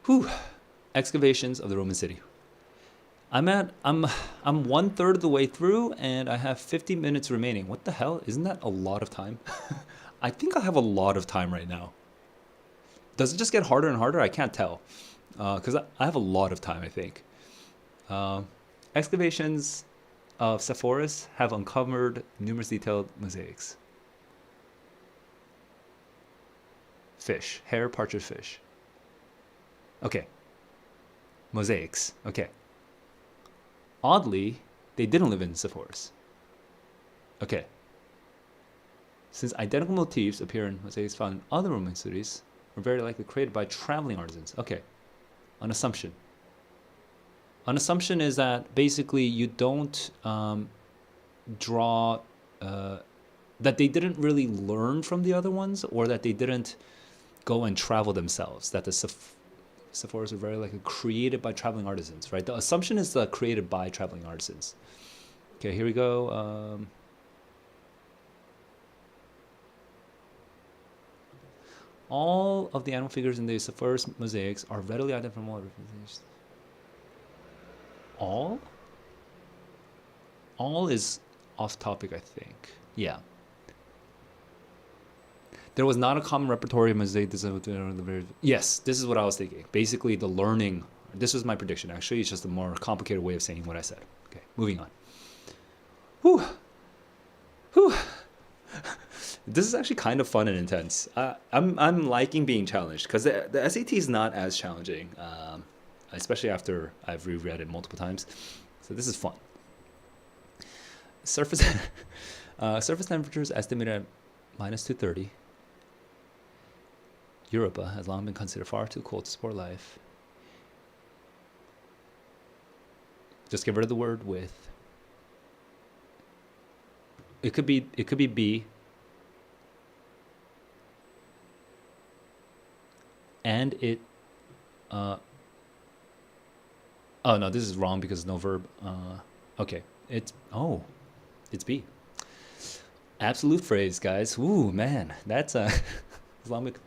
Whew. Excavations of the Roman city. I'm 1/3 of the way through, and I have 50 minutes remaining. What the hell? Isn't that a lot of time? I think I have a lot of time right now. Does it just get harder and harder? I can't tell, because I have a lot of time, I think. Excavations of Sepphoris have uncovered numerous detailed mosaics. Fish, hair, partridge fish. Okay. Mosaics. Okay. Oddly, they didn't live in Sepphoris. Okay. Since identical motifs appear in mosaics found in other Roman cities, were very likely created by traveling artisans. Okay. An assumption. An assumption is that basically you don't draw that they didn't really learn from the other ones, or that they didn't go and travel themselves. That the Sepphoris are very likely created by traveling artisans, right? The assumption is created by traveling artisans. Okay, here we go. All of the animal figures in the Sepphoris mosaics are readily identifiable from all representations. All? All is off topic, I think. Yeah. There was not a common repertory of mosaic design. Yes, this is what I was thinking. Basically, the learning. This was my prediction. Actually, it's just a more complicated way of saying what I said. Okay, moving on. Whew. Whew. This is actually kind of fun and intense. I'm liking being challenged, because the SAT is not as challenging, especially after I've reread it multiple times. So this is fun. Surface temperatures estimated at -230. Europa has long been considered far too cold to support life. Just get rid of the word with. It could be B. And it oh no, this is wrong because no verb. Okay. It's B. Absolute phrase, guys. Ooh, man. That's Islamic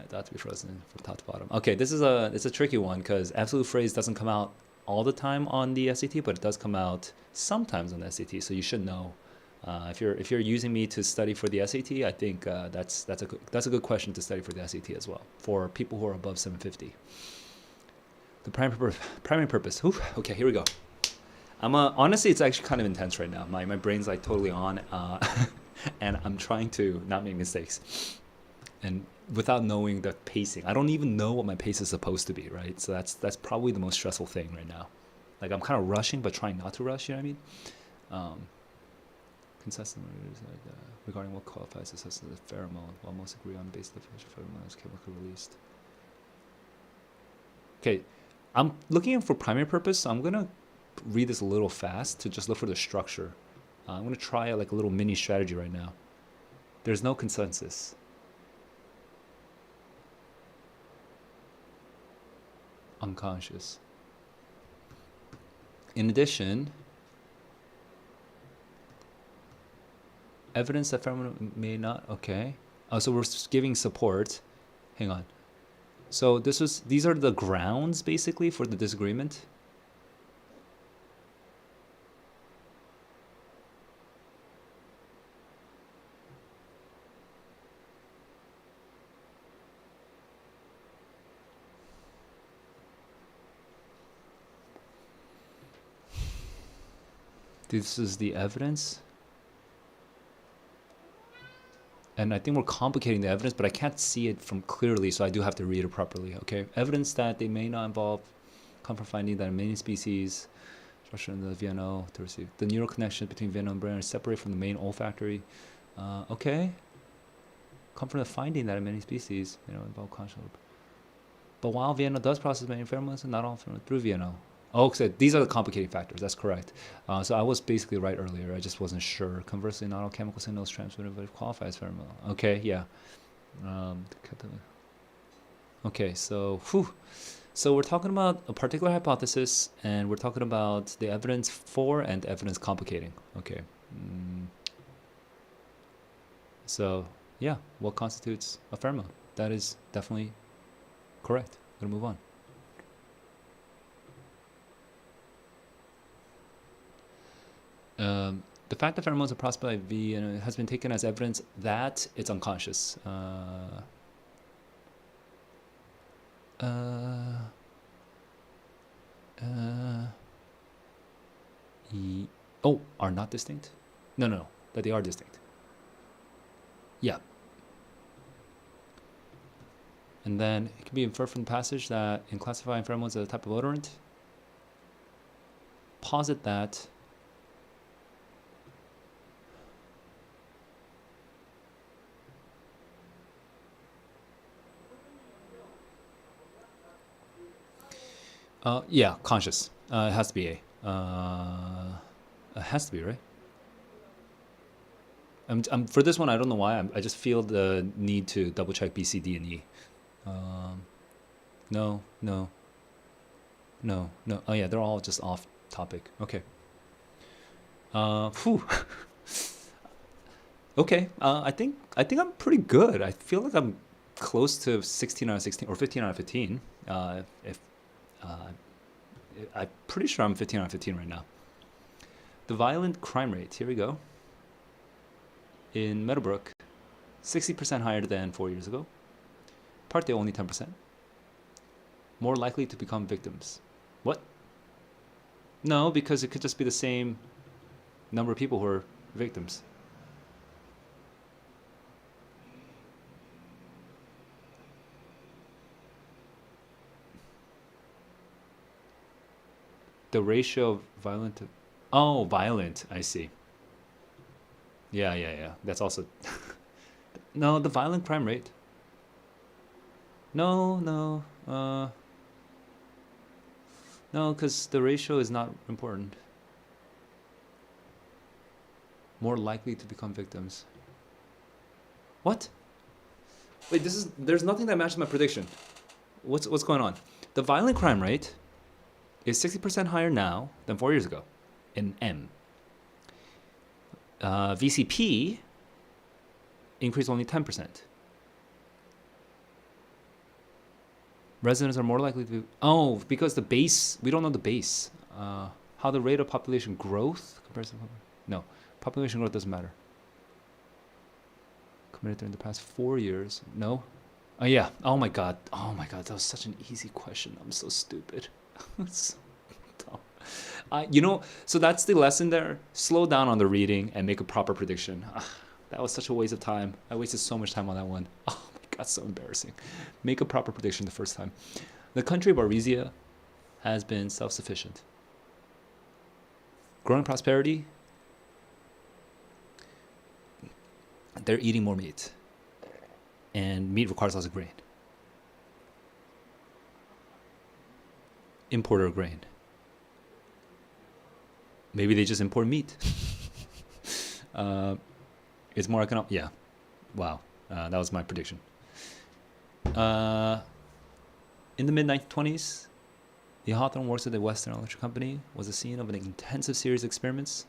thought to be frozen from top to bottom. Okay, it's a tricky one, because absolute phrase doesn't come out all the time on the SAT, but it does come out sometimes on the SAT. So you should know. If you're using me to study for the SAT, I think that's a good question to study for the SAT as well for people who are above 750. The primary purpose. Oof, okay, here we go. Honestly, it's actually kind of intense right now. My brain's like totally on, and I'm trying to not make mistakes, and without knowing the pacing. I don't even know what my pace is supposed to be, right? So that's probably the most stressful thing right now. Like I'm kind of rushing, but trying not to rush. You know what I mean? Consistent regarding what qualifies as a pheromone, while most agree on base definition of pheromone is chemically released. Okay, I'm looking for primary purpose, so I'm gonna read this a little fast to just look for the structure. I'm gonna try like a little mini strategy right now. There's no consensus. Unconscious. In addition, evidence that pheromone may not. Okay. So we're giving support. Hang on. So these are the grounds basically for the disagreement. This is the evidence. And I think we're complicating the evidence, but I can't see it from clearly, so I do have to read it properly. Okay, evidence that they may not involve come from finding that in many species, structure in the VNO to receive the neural connection between VNO and brain are separate from the main olfactory. Okay, come from the finding that in many species, involve conscious. But while VNO does process many pheromones, not all pheromones through VNO. Oh, so these are the complicating factors. That's correct. So I was basically right earlier. I just wasn't sure. Conversely, not all chemical signals transmitted but qualify as pheromone. Okay, yeah. Okay, so we're talking about a particular hypothesis, and we're talking about the evidence for and evidence complicating. Okay. So yeah, what constitutes a pheromone? That is definitely correct. I'm gonna move on. The fact that pheromones are processed by V has been taken as evidence that it's unconscious. Are not distinct? No, that they are distinct. Yeah. And then it can be inferred from the passage that in classifying pheromones as a type of odorant, posit that yeah, conscious. It has to be A. It has to be, right? For this one, I don't know why. I just feel the need to double check B, C, D, and E. No. Oh yeah, they're all just off topic. Okay. Okay. I think I'm pretty good. I feel like I'm close to 16 out of 16 or 15 out of 15. I'm pretty sure I'm 15 out of 15 right now. The violent crime rate. Here we go. In Meadowbrook, 60% higher than 4 years ago. Parthdale only 10%. More likely to become victims. What? No, because it could just be the same number of people who are victims. The ratio of violent to... Oh, violent. I see. Yeah. That's also... No, the violent crime rate. No. No, because the ratio is not important. More likely to become victims. What? Wait, there's nothing that matches my prediction. What's going on? The violent crime rate is 60% higher now than 4 years ago in M. VCP increased only 10%. Residents are more likely to... Oh, because the base... We don't know the base. How the rate of population growth... Comparison... No. Population growth doesn't matter. Committed during the past 4 years. No? Oh, yeah. Oh, my God. Oh, my God. That was such an easy question. I'm so stupid. So dumb. You know, so that's the lesson there. Slow down on the reading and make a proper prediction. That was such a waste of time. I wasted so much time on that one. Oh, my God. So embarrassing. Make a proper prediction the first time. The country of Arisia has been self-sufficient. Growing prosperity. They're eating more meat. And meat requires lots of grain. Importer of grain. Maybe they just import meat. It's more economic. Yeah. Wow. That was my prediction. In the mid-1920s, the Hawthorne works at the Western Electric Company was the scene of an intensive series of experiments.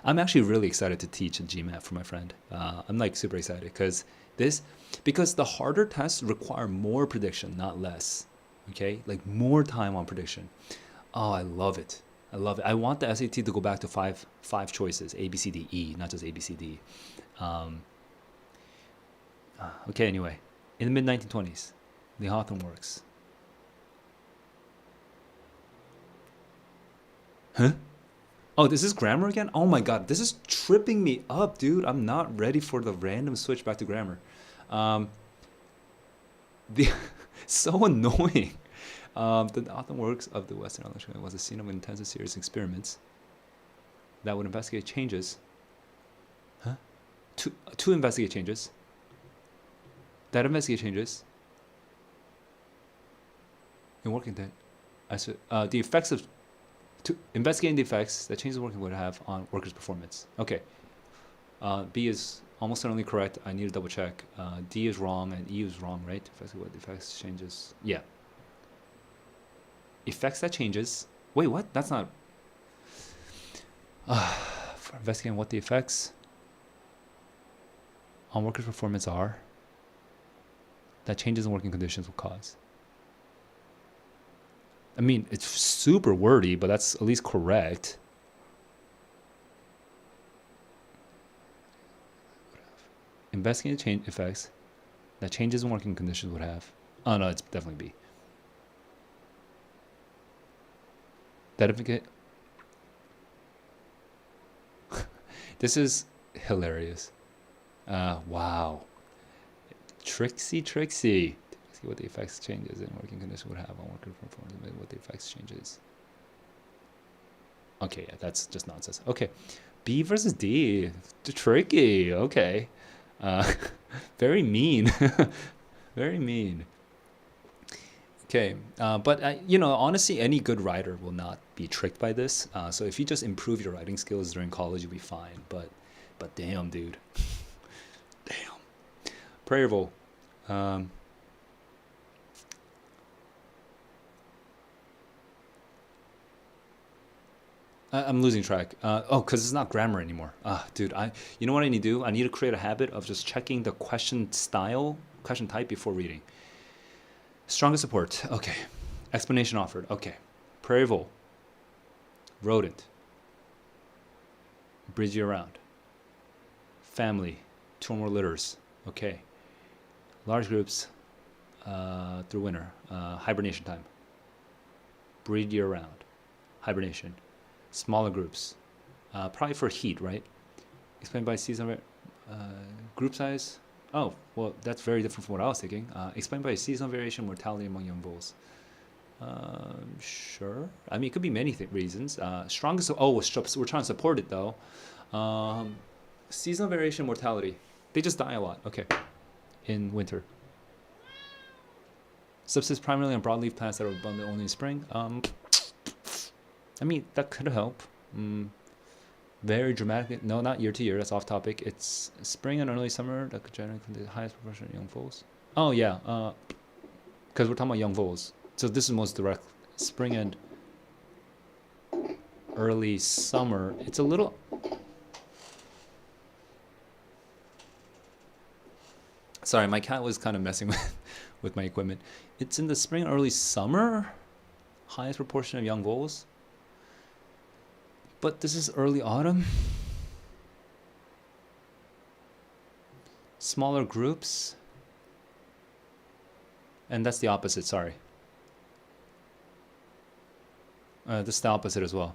I'm actually really excited to teach GMAT for my friend. I'm like super excited because the harder tests require more prediction, not less. Okay, like more time on prediction. Oh, I love it. I love it. I want the SAT to go back to five choices: A, B, C, D, E, not just A, B, C, D. Okay, anyway, in the mid-1920s, the Hawthorne works. Huh? Oh, this is grammar again? Oh my God, this is tripping me up, dude. I'm not ready for the random switch back to grammar. So annoying. The Hawthorne works of the Western Electric was a scene of intensive series experiments that would investigate changes. Huh? To investigate changes. That investigate changes in working day. The effects of investigating the effects that changes in working would have on workers' performance. Okay. B is almost certainly correct. I need to double check. D is wrong and E is wrong, right? What the effects changes? Yeah. Effects that changes. Wait, what? That's not. For investigating what the effects on workers' performance are that changes in working conditions will cause. I mean, it's super wordy, but that's at least correct. Investigating change effects that changes in working conditions would have. Oh no, it's definitely B. That this is hilarious. Wow. Trixie. See what the effects changes in working conditions would have on worker performance. What the effects changes. Okay, yeah, that's just nonsense. Okay, B versus D. Tricky. Okay. Very mean. Very mean. Okay, but you know, honestly, any good writer will not be tricked by this. So if you just improve your writing skills during college, you'll be fine. But damn, dude. Damn. Prayerful. I'm losing track. Oh, because it's not grammar anymore. Dude, you know what I need to do? I need to create a habit of just checking the question style, question type before reading. Strongest support. Okay. Explanation offered. Okay. Prairieville. Rodent. Bridge year round. Family. 2 or more litters. Okay. Large groups through winter. Hibernation time. Breed year round. Hibernation. Smaller groups. Probably for heat, right? Explained by seasonal group size. Oh, well, that's very different from what I was thinking. Explained by seasonal variation, mortality among young bulls. Sure. I mean, it could be many reasons. Strongest. Oh, we're trying to support it though. Seasonal variation, mortality. They just die a lot. Okay. In winter. Subsist primarily on broadleaf plants that are abundant only in spring. I mean, that could help. Very dramatic. No, not year to year. That's off topic. It's spring and early summer that could generate the highest proportion of young foals. Oh, yeah. Because we're talking about young foals. So this is most direct. Spring and early summer. It's a little... Sorry, my cat was kind of messing with my equipment. It's in the spring, early summer. Highest proportion of young voles. But this is early autumn. Smaller groups. And that's the opposite, sorry. This is the opposite as well.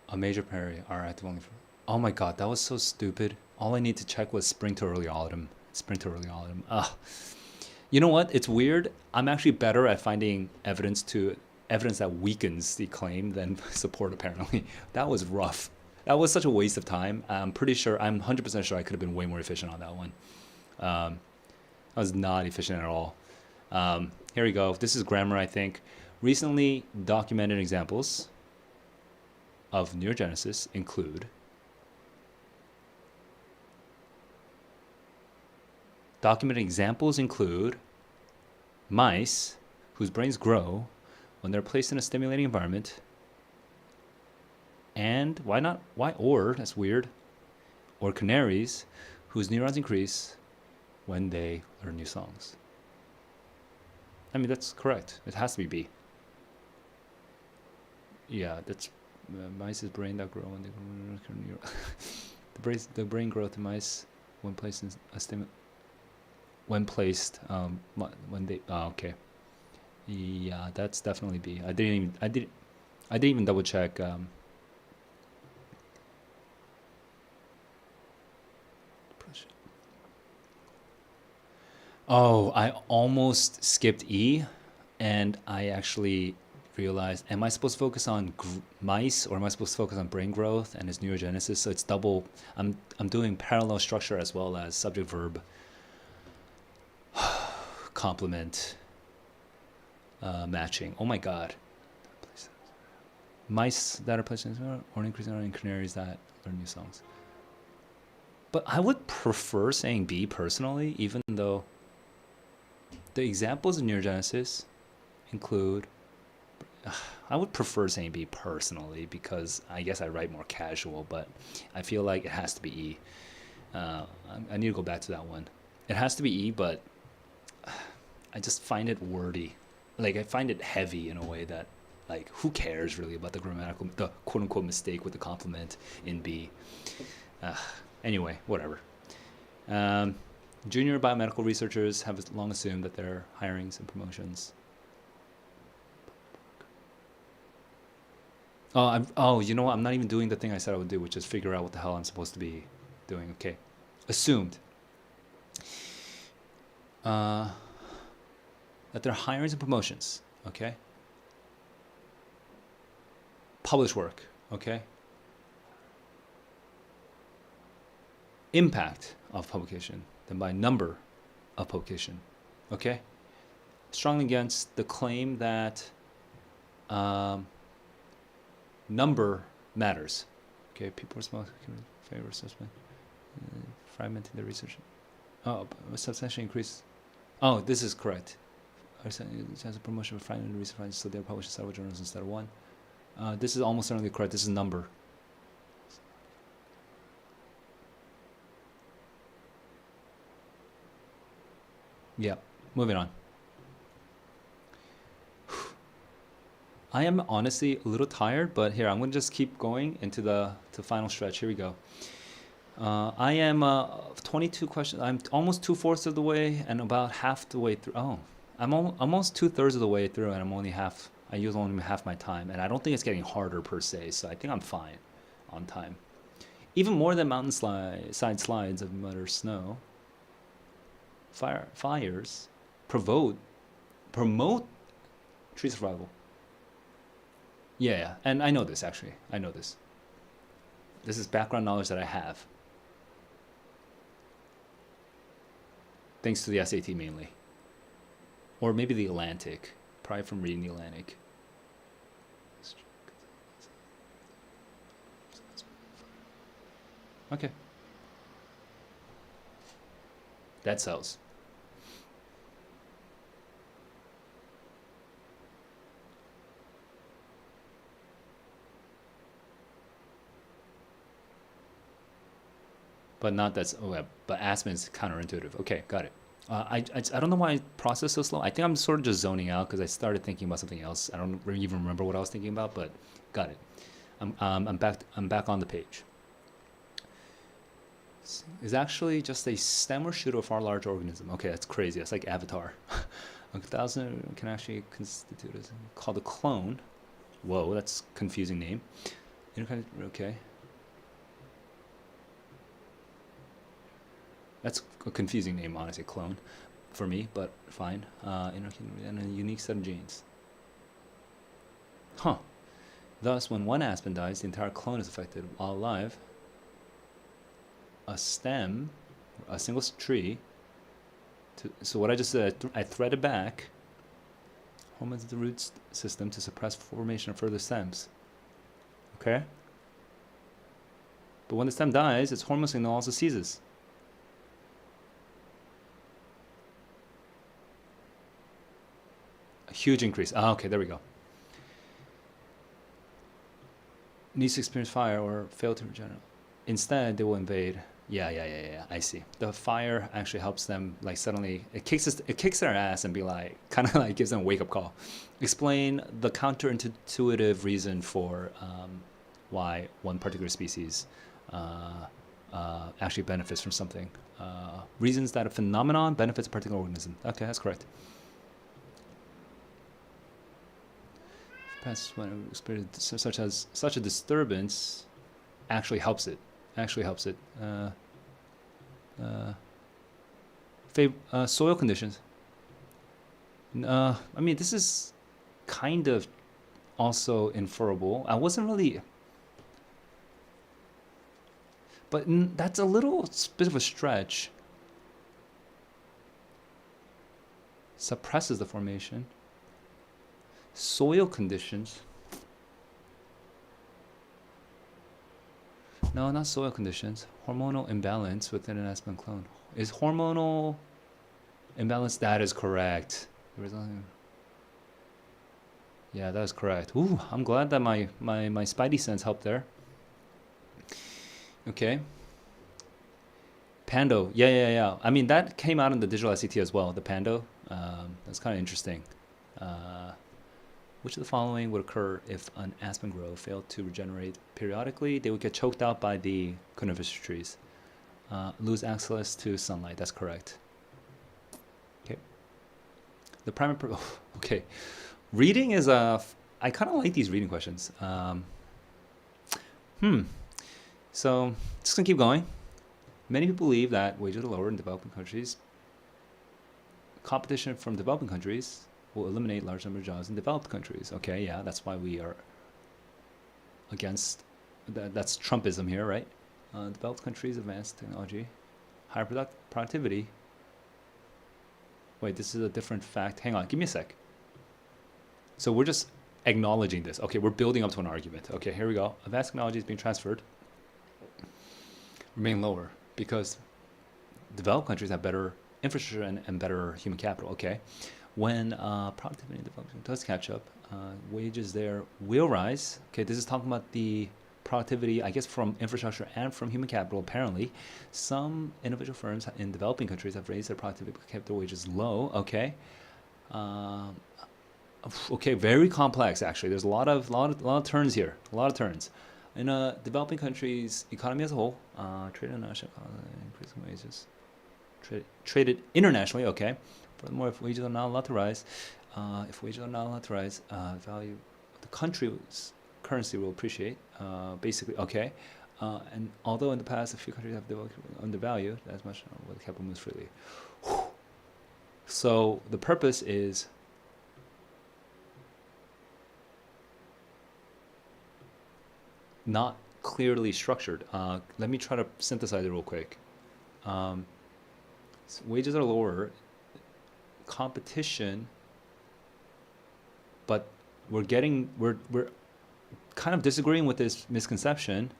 A major prairie are active only for... Oh my god, that was so stupid. All I need to check was spring to early autumn. Spring to early autumn. Ugh. You know what? It's weird. I'm actually better at finding evidence that weakens the claim than support, apparently. That was rough. That was such a waste of time. I'm 100% sure I could have been way more efficient on that one. I was not efficient at all. Here we go. This is grammar, I think. Recently documented examples of neurogenesis include mice whose brains grow when they're placed in a stimulating environment, and that's weird, or canaries whose neurons increase when they learn new songs. I mean, that's correct. It has to be B. Yeah, that's mice's brain that grow when they the brain growth in mice when placed in a okay. Yeah, that's definitely B. I didn't even double check. Oh, I almost skipped E, and I actually realized, am I supposed to focus on mice, or am I supposed to focus on brain growth and its neurogenesis? So it's double. I'm doing parallel structure as well as subject verb complement matching. Oh my god. Mice that are placed in or increasing in canaries that learn new songs. But I would prefer saying B personally, even though the examples of neurogenesis include... I would prefer saying B personally, because I guess I write more casual, but I feel like it has to be E. I need to go back to that one. It has to be E, but I just find it wordy. Like, I find it heavy in a way that, like, who cares really about the quote-unquote mistake with the complement in B. Anyway, whatever. Junior biomedical researchers have long assumed that their hirings and promotions... you know what? I'm not even doing the thing I said I would do, which is figure out what the hell I'm supposed to be doing. Okay. Assumed that their hirings and promotions, okay? Published work, okay? Impact of publication, then by number of publication, okay? Strongly against the claim that number matters. Okay, people are small, favor assessment, fragmenting the research. Oh, substantially increase. Oh, this is correct. It has a promotion of fragmented research, so they're published in several journals instead of one. This is almost certainly correct. This is number. Yeah, moving on. I am honestly a little tired, but here, I'm going to just keep going into the final stretch. Here we go. I am 22 questions. I'm almost 2/4 of the way and about half the way through. Oh, I'm almost 2/3 of the way through, and I use only half my time, and I don't think it's getting harder per se, so I think I'm fine on time. Even more than mountain side slides of mud or snow. Fires promote tree survival. Yeah, and I know this, actually. I know this. This is background knowledge that I have. Thanks to the SAT, mainly. Or maybe the Atlantic. Probably from reading the Atlantic. Okay. That sells. but not that's but Aspen is counterintuitive. Okay, got it. I don't know why I process so slow. I think I'm sort of just zoning out because I started thinking about something else. I don't even remember what I was thinking about, but got it. I'm back on the page. Is actually just a stem or shoot of a far larger organism. Okay, that's crazy. That's like Avatar. 1,000 can actually constitute as called a clone. Whoa, that's confusing name. Okay. That's a confusing name, honestly, clone, for me, but fine. And a unique set of genes. Huh. Thus, when one aspen dies, the entire clone is affected. While alive, a stem, a single tree. So what I just said, I threaded back hormones of the root system to suppress formation of further stems. Okay? But when the stem dies, its hormone signal also ceases. A huge increase. Ah, okay, there we go. Needs to experience fire or fail to regenerate. Instead, they will invade. Yeah. I see. The fire actually helps them, like, suddenly it kicks their ass and be like, kind of like gives them a wake up call. Explain the counterintuitive reason for why one particular species actually benefits from something. Reasons that a phenomenon benefits a particular organism. Okay, that's correct. When experience such a disturbance actually helps it. Soil conditions. I mean, this is kind of also inferable. I wasn't really, but that's a little bit of a stretch. Suppresses the formation. Soil conditions. No, not soil conditions. Hormonal imbalance within an aspen clone. Is hormonal imbalance? That is correct. Yeah, that is correct. Ooh, I'm glad that my spidey sense helped there. Okay. Pando. Yeah. I mean, that came out in the digital SCT as well, the Pando. That's kind of interesting. Which of the following would occur if an aspen grove failed to regenerate periodically? They would get choked out by the coniferous trees. Lose access to sunlight. That's correct. Okay. The primary. Okay. Reading is I kind of like these reading questions. So just gonna keep going. Many people believe that wages are lower in developing countries. Competition from developing countries will eliminate large number of jobs in developed countries. Okay, yeah, that's why we are against that. That's Trumpism here, right? Developed countries, advanced technology, higher productivity. Wait, this is a different fact. Hang on, give me a sec. So we're just acknowledging this. Okay, we're building up to an argument. Okay, here we go. Advanced technology is being transferred. Remain lower because developed countries have better infrastructure and better human capital. Okay. When productivity in development does catch up, wages there will rise. Okay, this is talking about the productivity, I guess, from infrastructure and from human capital. Apparently, some individual firms in developing countries have raised their productivity but kept their wages low. Okay, okay, very complex actually. There's a lot of turns here. A lot of turns. In developing countries' economy as a whole, trade international increasing wages. Traded internationally. Okay. Furthermore, if wages are not allowed to rise, value the country's currency will appreciate. Basically, okay. And although in the past a few countries have developed undervalued as much where the capital moves freely. So the purpose is not clearly structured. Let me try to synthesize it real quick. So wages are lower. Competition, but we're kind of disagreeing with this misconception.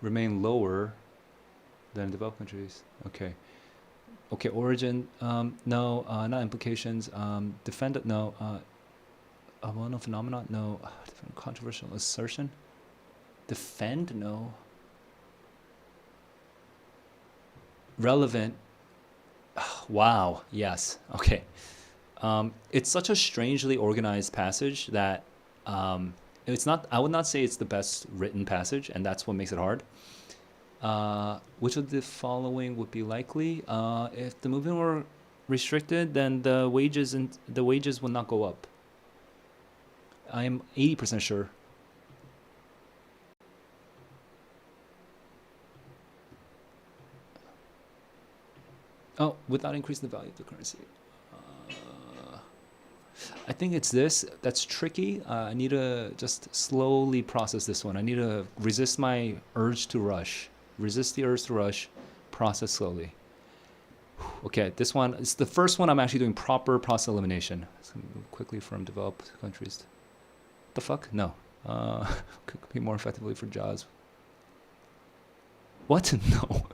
Remain lower than developed countries. Okay. Okay, origin, no, not implications. Defend, no. A well-known phenomenon, no. Controversial assertion. Defend, no. Relevant. Wow. Yes. Okay. It's such a strangely organized passage that it's not. I would not say it's the best written passage, and that's what makes it hard. Which of the following would be likely? If the movement were restricted, then the wages will not go up. I am 80% sure. Oh, without increasing the value of the currency. I think it's this. That's tricky. I need to just slowly process this one. I need to resist my urge to rush. Resist the urge to rush. Process slowly. Okay, this one is the first one I'm actually doing proper process elimination. It's gonna move quickly from developed countries. The fuck? No. Could be more effectively for jobs. What? No.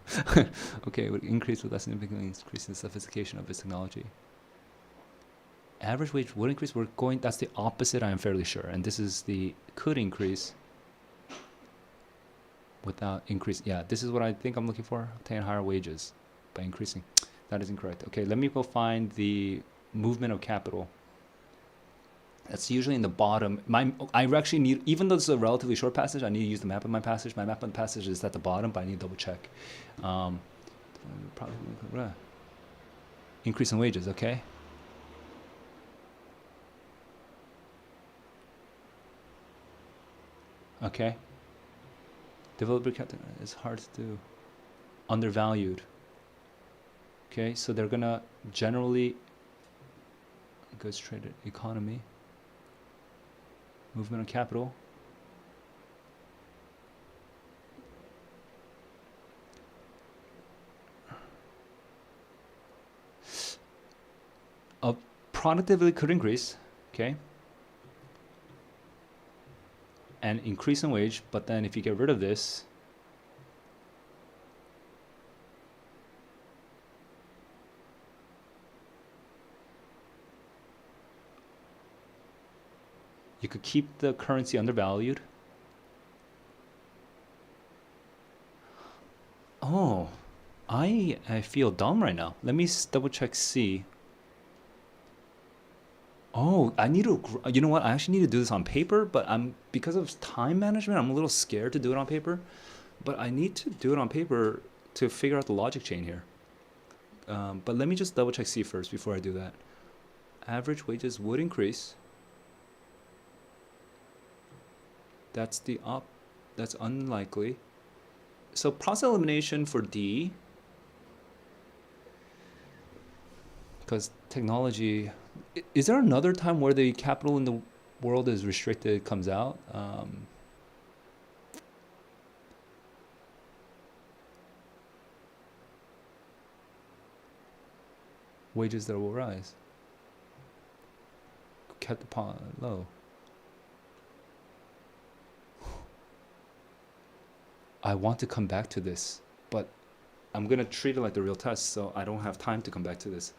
Okay, it would increase with less significantly increasing the sophistication of its technology. Average wage would increase. We're going. That's the opposite. I am fairly sure. And this is the could increase without increase. Yeah, this is what I think I'm looking for. Obtain higher wages by increasing. That is incorrect. Okay, let me go find the movement of capital. That's usually in the bottom. I actually need, even though this is a relatively short passage, I need to use the map of my passage. My map of the passage is at the bottom, but I need to double check. Probably increase in wages. Okay. Okay. Developer captain is hard to do. Undervalued. Okay, so they're gonna generally goods traded economy. Movement of capital. Productivity could increase. Okay. And increase in wage, but then if you get rid of this, you could keep the currency undervalued. Oh, I feel dumb right now. Let me double check C. Oh, I need to, you know what? I actually need to do this on paper, but because of time management, I'm a little scared to do it on paper. But I need to do it on paper to figure out the logic chain here. But let me just double check C first before I do that. Average wages would increase. That's that's unlikely. So process elimination for D, because technology, is there another time where the capital in the world is restricted comes out? Wages that will rise. Kept upon low. I want to come back to this, but I'm gonna treat it like the real test, so I don't have time to come back to this.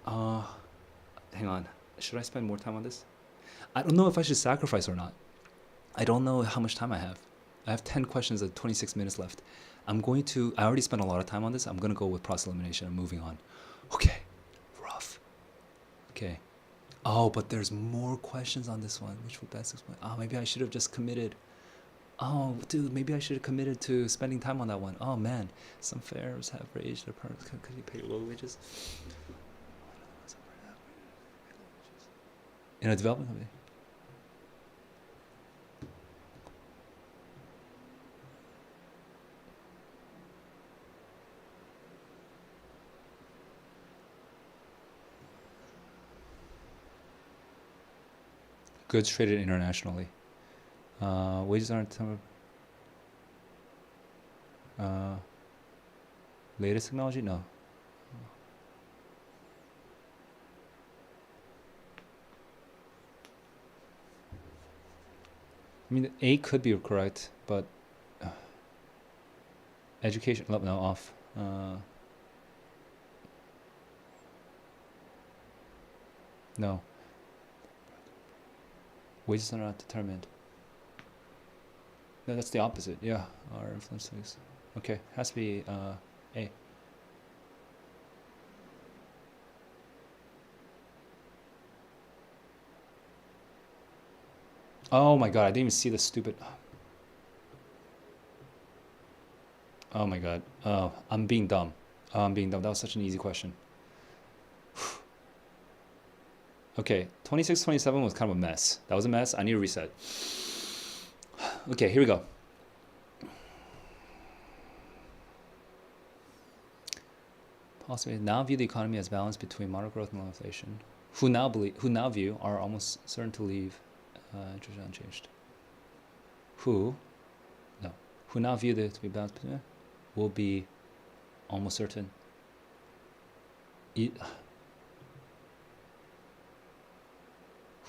Hang on. Should I spend more time on this? I don't know if I should sacrifice or not. I don't know how much time I have. I have 10 questions and 26 minutes left. I already spent a lot of time on this. I'm gonna go with process elimination and moving on. Okay, rough. Okay. Oh, but there's more questions on this one. Which would best explain? Oh, maybe I should have just committed. Oh, dude, maybe I should have committed to spending time on that one. Oh, man. Some fares have raised their prices. Could you pay low wages? In a development company. Goods traded internationally. Wages aren't latest technology? No. I mean, A could be correct, but education, no, off. No. Wages are not determined. No, that's the opposite. Yeah, our influences. Okay, has to be A. Oh my god, I didn't even see the stupid. Oh my god. Oh, I'm being dumb. I'm being dumb. That was such an easy question. Okay, 26, 27 was kind of a mess. That was a mess. I need to reset. Okay, here we go. Possibly now view the economy as balanced between moderate growth and low inflation. Who now view are almost certain to leave interest unchanged. Who now view the to be balanced between will be almost certain. Who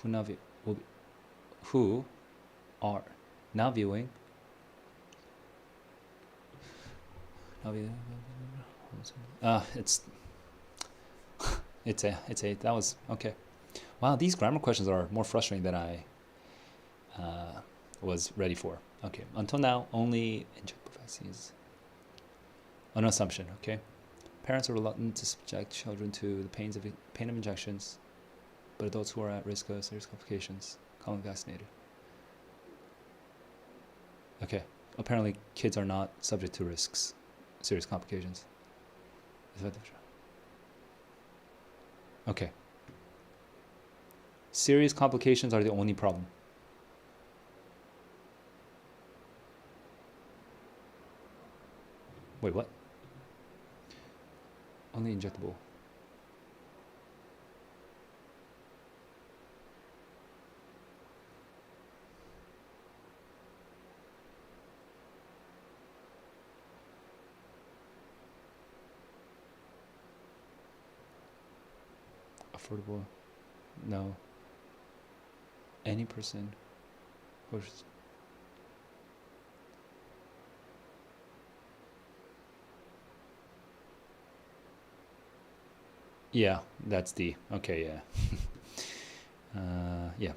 now view will be, who are now viewing. It's a that was okay. Wow, these grammar questions are more frustrating than I was ready for. Okay, until now, only injectable vaccines. An assumption, okay? Parents are reluctant to subject children to the pain of injections, but adults who are at risk of serious complications, commonly vaccinated. Okay, apparently kids are not subject to serious complications. Okay. Serious complications are the only problem. Wait, what? Only injectable. Affordable. No. Any person who's yeah, that's D. Okay, yeah. Yeah.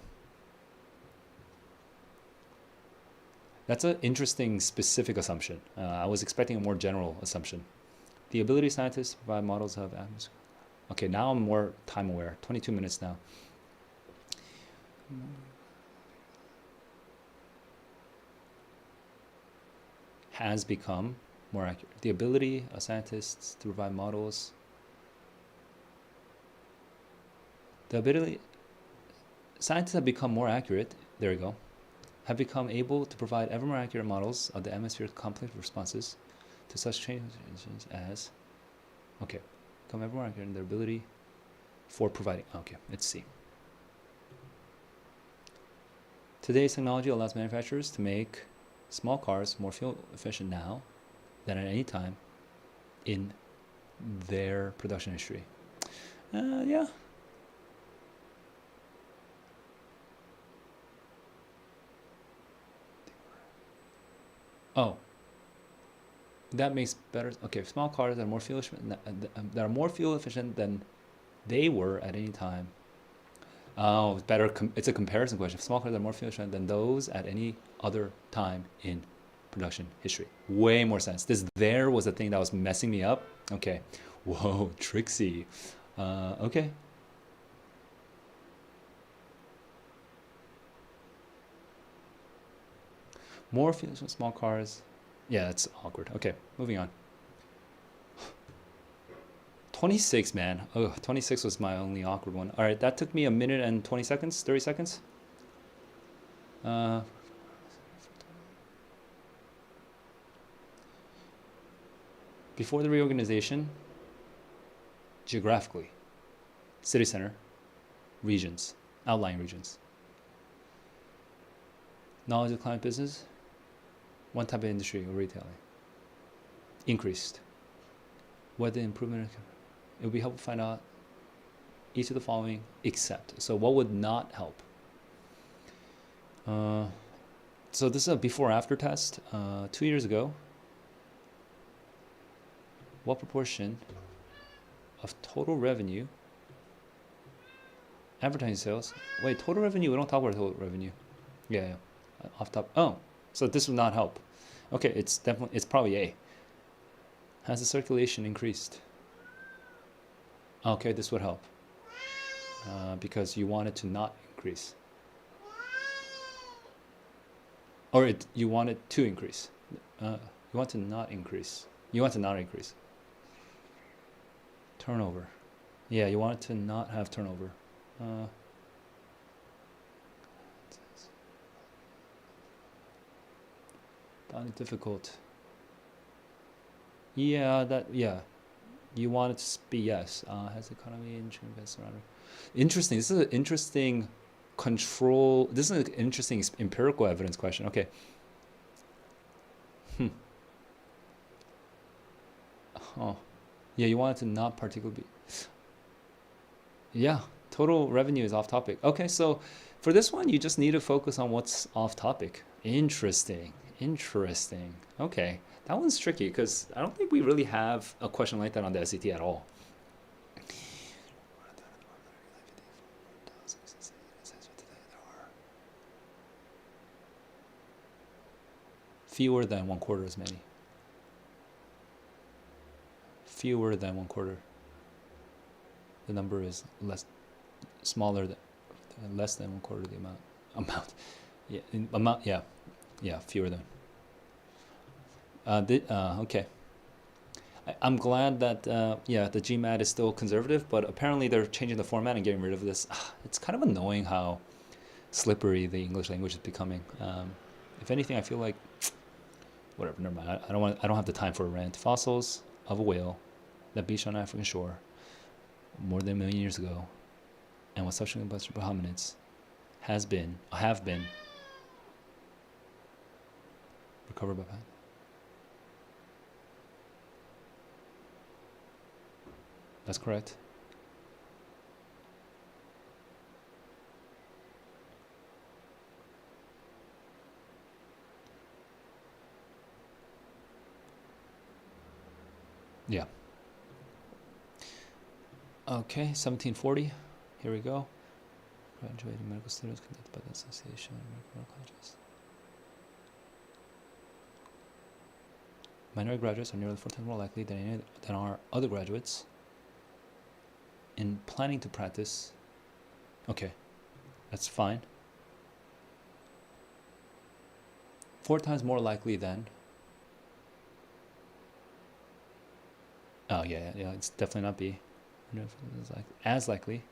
That's an interesting specific assumption. I was expecting a more general assumption. The ability of scientists to provide models of atmosphere. Okay, now I'm more time aware. 22 minutes now. Has become more accurate. The ability of scientists to provide models. The ability, scientists have become more accurate, there you go, have become able to provide ever more accurate models of the atmosphere's complex responses to such changes as, okay, become ever more accurate in their ability for providing, okay, let's see. Today's technology allows manufacturers to make small cars more fuel efficient now than at any time in their production history. Yeah. Oh, that makes better. Okay, small cars that are more fuel efficient than they were at any time. Oh, better. It's a comparison question. Small cars are more fuel efficient than those at any other time in production history. Way more sense. This there was the thing that was messing me up. Okay. Whoa, tricksy. Okay. More fuel efficient small cars. Yeah, it's awkward. Okay, moving on. 26, man. Oh, 26 was my only awkward one. All right, that took me a minute and 20 seconds, 30 seconds. Before the reorganization, geographically, city center, regions, outlying regions. Knowledge of client business, one type of industry or retailing. Increased. What the improvement, it would be helpful to find out each of the following except. So what would not help? So this is a before after test. 2 years ago, what proportion of total revenue Advertising sales. Wait, total revenue. We don't talk about total revenue. Yeah. Off top. Oh, so this would not help. Okay, it's probably A. Has the circulation increased? Okay, this would help. Because you want it to not increase. Or you want it to increase. You want to not increase. You want to not increase. Turnover. Yeah, you want it to not have turnover. Found it difficult. Yeah, you want it to be yes. Has the economy invested around? Interesting. This is an interesting control. This is an interesting empirical evidence question. Okay. Oh, yeah. You want it to not particularly be. Yeah. Total revenue is off topic. Okay, so for this one, you just need to focus on what's off topic. Interesting. Okay, that one's tricky because I don't think we really have a question like that on the SAT at all. Fewer than 1/4 as many. Fewer than 1/4. The number is less than 1/4 the amount. Yeah, amount. Yeah, fewer than. Okay. I'm glad that the GMAT is still conservative, but apparently they're changing the format and getting rid of this. It's kind of annoying how slippery the English language is becoming. If anything, I feel like whatever. Never mind. I don't have the time for a rant. Fossils of a whale that beached on an African shore more than 1 million years ago, and was subsequently busted by hominids, have been recovered by man. That's correct. Yeah. Okay, 1740. Here we go. Graduating medical students conducted by the Association of American Medical Colleges. Minority graduates are nearly 4 times more likely than are other graduates in planning to practice. Okay, that's fine. 4 times more likely than. Oh yeah, it's definitely not B. As likely.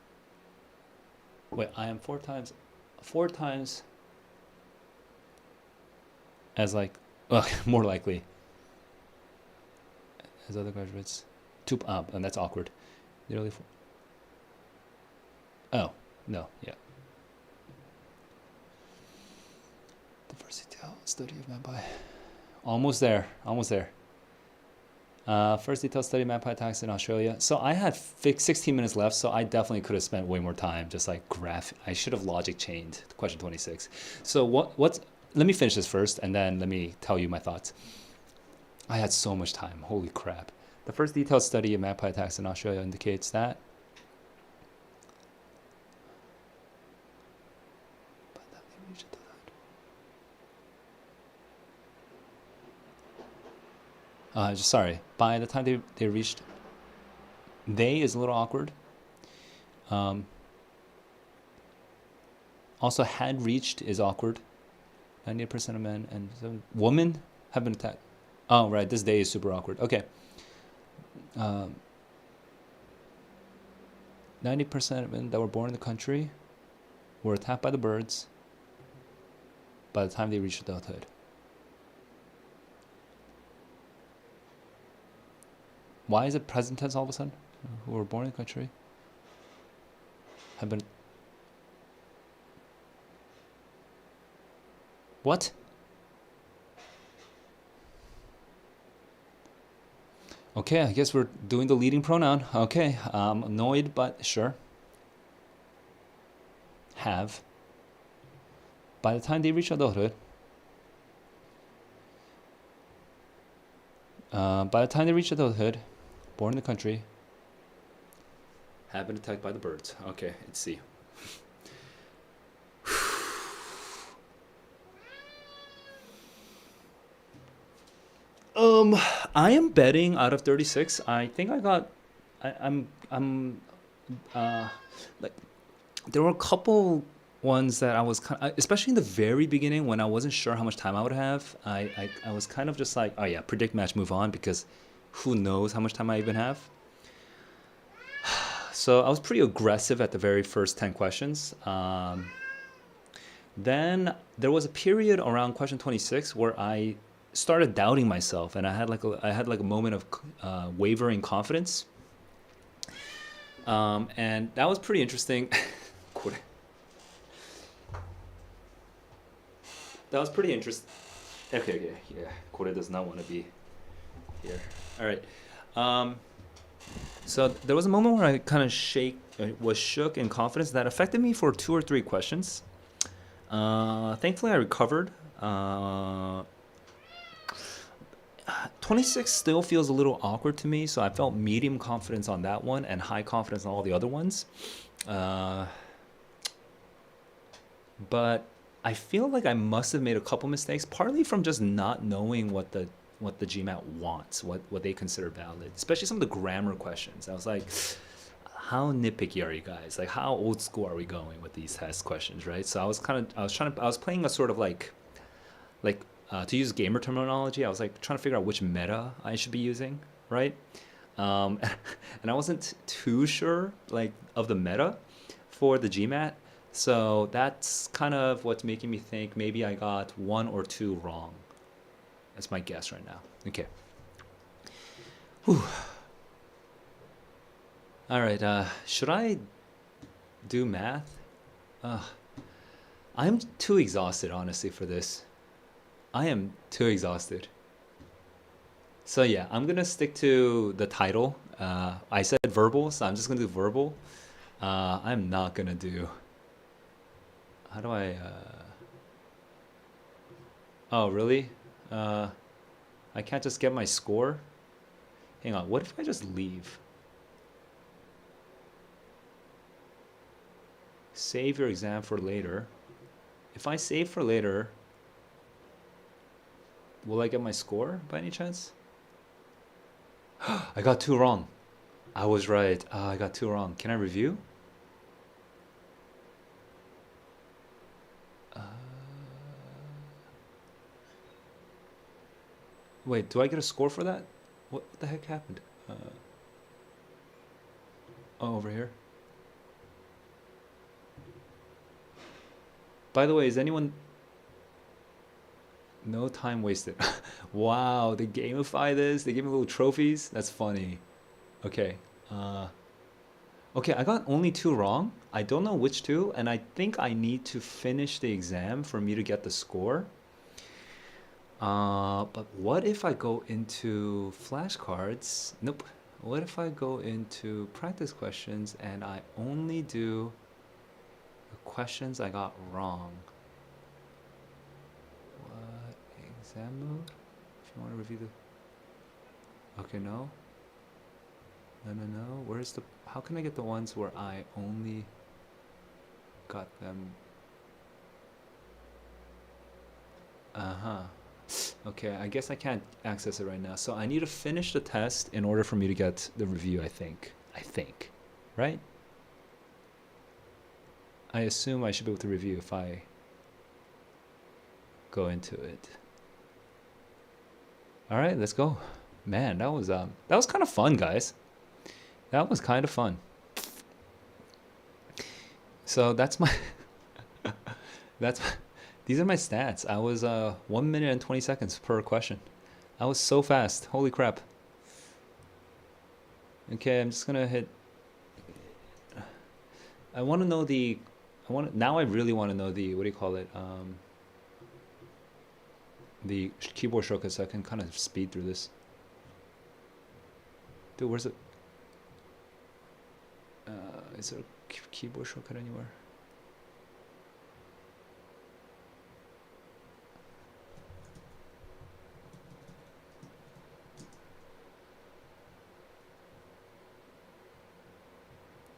Wait, I am 4 times as more likely as other graduates. And that's awkward. Nearly. Oh no, yeah. The first detailed study of MAPI. Almost there. First detailed study of MAPI attacks in Australia. So I had 16 minutes left, so I definitely could have spent way more time just like I should have logic chained question 26. So let me finish this first, and then let me tell you my thoughts. I had so much time. Holy crap. The first detailed study of MAPI attacks in Australia indicates that by the time they reached, they is a little awkward. Also, had reached is awkward. 98% of men and women have been attacked. Oh, right. This day is super awkward. Okay. 90% of men that were born in the country were attacked by the birds by the time they reached adulthood. Why is it present tense all of a sudden? Who were born in the country have been. What? Okay, I guess we're doing the leading pronoun. Okay, annoyed, but sure. Have. By the time they reach adulthood. Born in the country. Have been attacked by the birds. Okay, let's see. Um, I am betting out of 36. I think I got. I'm. Uh, like there were a couple ones that I was kind of, especially in the very beginning when I wasn't sure how much time I would have. I was kind of just like, oh yeah, predict, match, move on, because who knows how much time I even have. So I was pretty aggressive at the very first 10 questions. Then there was a period around question 26 where I started doubting myself, and I had like a moment of wavering confidence, and that was pretty interesting. That was pretty interesting. Okay, yeah. Kore does not want to be here. All right. Um, so there was a moment where I kind of was shook in confidence that affected me for 2 or 3 questions. Thankfully, I recovered. 26 still feels a little awkward to me, so I felt medium confidence on that one and high confidence on all the other ones. Uh, but I feel like I must have made a couple mistakes, partly from just not knowing what the GMAT wants, what they consider valid, especially some of the grammar questions. I was like, how nitpicky are you guys? Like, how old school are we going with these test questions, right? So I was playing a sort of to use gamer terminology, I was like trying to figure out which meta I should be using, right? And I wasn't too sure like of the meta for the GMAT, so that's kind of what's making me think maybe I got 1 or 2 wrong. That's my guess right now. Okay. Whew. All right. Should I do math? I'm too exhausted, honestly, for this. I am too exhausted. So yeah, I'm gonna stick to the title. I said verbal, so I'm just gonna do verbal. I'm not gonna do. How do I? Oh really? Uh, I can't just get my score. Hang on. What if I just leave? Save your exam for later. If I save for later, will I get my score by any chance? I got 2 wrong. I was right. I got 2 wrong. Can I review? Uh, wait, do I get a score for that? What the heck happened? Oh, over here. By the way, is anyone... No time wasted. Wow, they gamify this. They give me little trophies. That's funny. Okay. Okay, I got only 2 wrong. I don't know which 2, and I think I need to finish the exam for me to get the score. But what if I go into flashcards? Nope. What if I go into practice questions and I only do the questions I got wrong? What exam mode? If you want to review the... Okay, no. No. Where's the... How can I get the ones where I only got them? Uh-huh. Okay, I guess I can't access it right now. So I need to finish the test in order for me to get the review, I think. Right? I assume I should be able to review if I go into it. All right, let's go. Man, that was kind of fun, guys. That was kind of fun. So that's my these are my stats. I was 1 minute and 20 seconds per question. I was so fast. Holy crap. Okay, I'm just gonna hit. I want to know the. Now I really want to know the, what do you call it? The keyboard shortcut, so I can kind of speed through this. Dude, where's it? Is there a keyboard shortcut anywhere?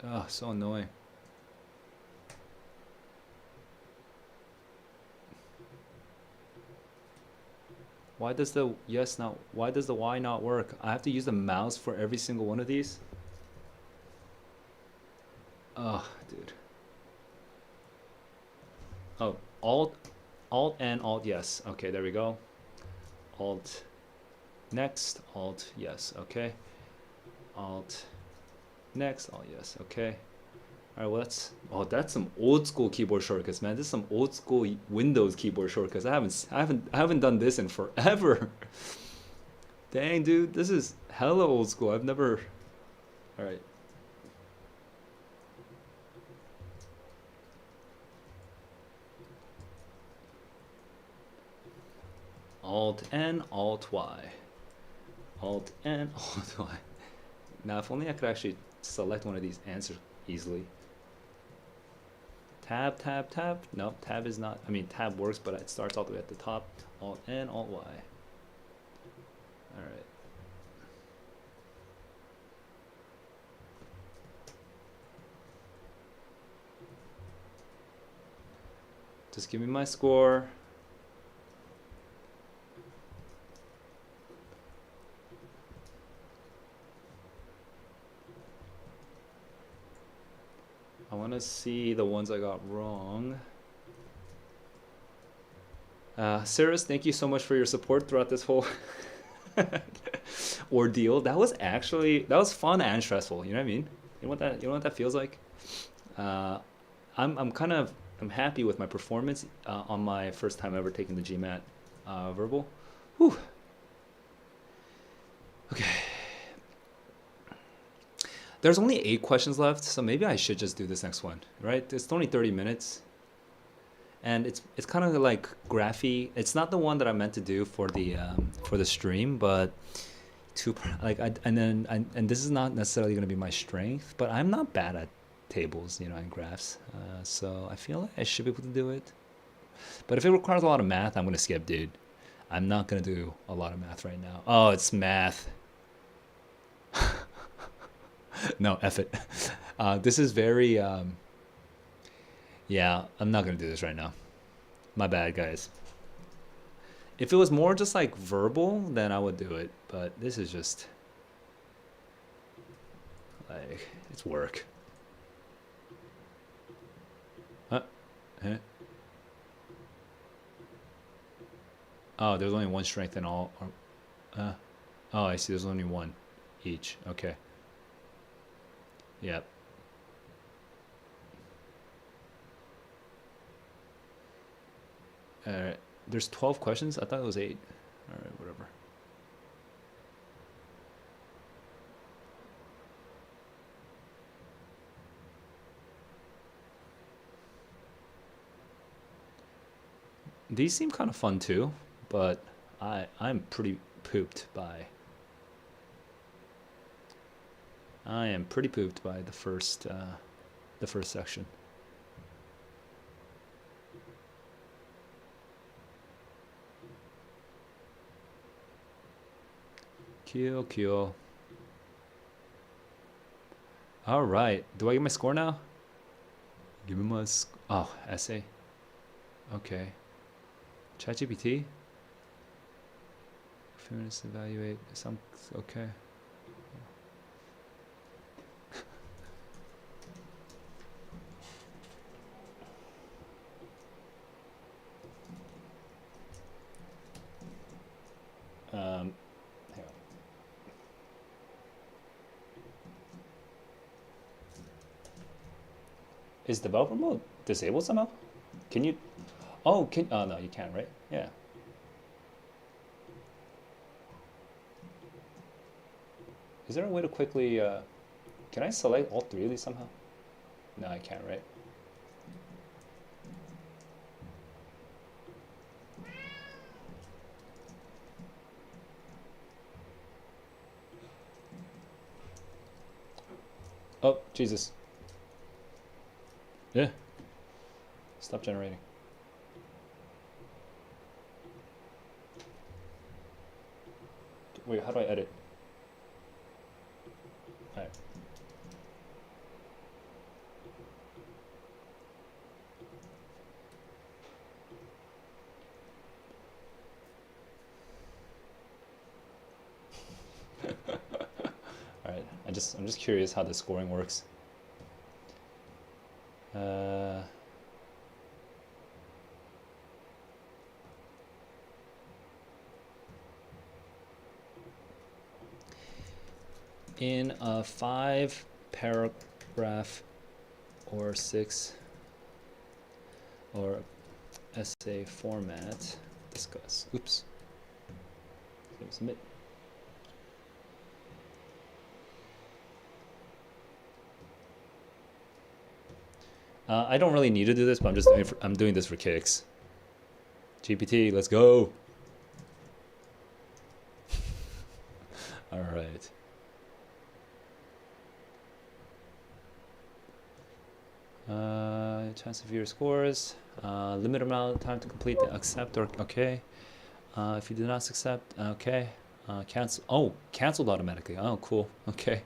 Oh, so annoying. Why does the yes not? Why does the Y not work? I have to use the mouse for every single one of these. Oh, dude. Oh, Alt and Alt yes. Okay, there we go. Alt next, Alt yes. Okay. Alt next, Alt yes. Okay. All right, well that's some old school keyboard shortcuts, man. This is some old school Windows keyboard shortcuts. I haven't done this in forever. Dang, dude, this is hella old school. I've never. All right. Alt N, Alt Y. Alt N, Alt Y. Now, if only I could actually select one of these answers easily. Tab, tab, tab. No, tab is not. I mean, tab works, but it starts all the way at the top. Alt N, Alt Y. All right. Just give me my score. I want to see the ones I got wrong. Cyrus, thank you so much for your support throughout this whole ordeal. That was fun and stressful. You know what I mean? You know what that feels like? I'm happy with my performance on my first time ever taking the GMAT Verbal. Whew. Okay. There's only 8 questions left, so maybe I should just do this next one, right? It's only 30 minutes. And it's kind of like graphy. It's not the one that I meant to do for the stream, but and this is not necessarily going to be my strength, but I'm not bad at tables, you know, and graphs. So I feel like I should be able to do it. But if it requires a lot of math, I'm going to skip, dude. I'm not going to do a lot of math right now. Oh, it's math. No, F it. This is very, yeah, I'm not going to do this right now. My bad, guys. If it was more just like verbal, then I would do it. But this is just, like, it's work. Huh? Huh? Oh, there's only one strength in all. Oh, I see. There's only one each. Okay. Yep. All right. There's 12 questions. I thought it was 8. All right, whatever. These seem kind of fun too, but I'm pretty pooped by. I am pretty pooped by the first section. Kill. All right. Do I get my score now? Give me my essay. Okay. ChatGPT. Feminist evaluate some. Okay. Hang on. Is developer mode disabled somehow? Can you? Oh, no, you can't, right? Yeah. Is there a way to quickly? Can I select all 3 of these somehow? No, I can't, right? Oh, Jesus. Yeah. Stop generating. Wait, how do I edit? All right. I'm just curious how the scoring works. In a 5-paragraph or 6 or essay format, discuss. Oops. Submit. I don't really need to do this, but I'm doing this for kicks. GPT, let's go. All right. Chance of your scores. Limit amount of time to complete the accept or okay. If you do not accept, okay. Cancel. Oh, canceled automatically. Oh, cool. Okay.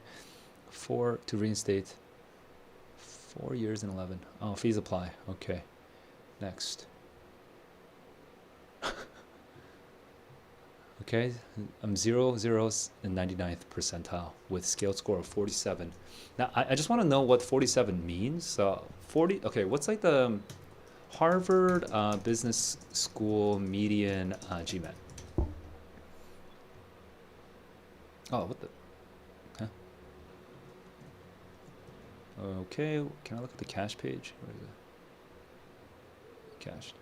4 to reinstate. 4 years and 11. Oh, fees apply. Okay. Next. Okay, I'm 0, 0s, and 99th percentile with scale score of 47. Now, I just want to know what 47 means. So 40. Okay, what's like the Harvard Business School median GMAT? Oh, what the? Huh? Okay, can I look at the cache page? Where is it? Cached.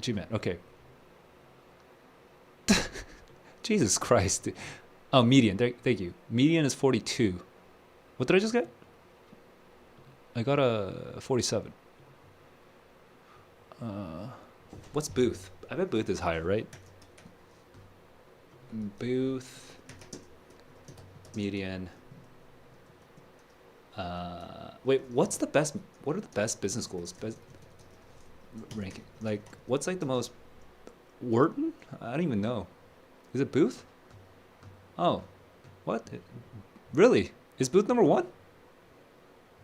GMAT, okay. Jesus Christ. Oh, median, thank you. Median is 42. What did I just get? I got a 47. What's Booth? I bet Booth is higher, right? Booth, median. Wait, what are the best business schools? Best ranking? Like, what's like the most? Wharton? I don't even know. Is it Booth? Oh, what? Really? Is Booth number 1?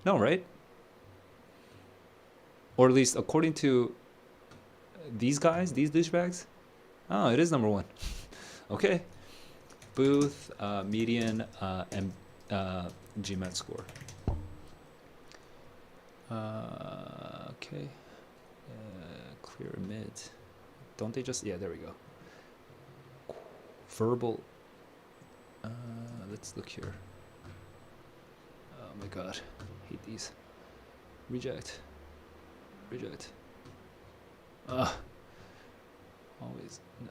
No, right? Or at least according to these guys, these douchebags. Oh, it is number 1. Okay. Booth, median, and GMAT score. Okay. Clear mid. Don't they just? Yeah, there we go. Verbal. Let's look here. Oh my god, hate these. Reject. Reject. Always. No.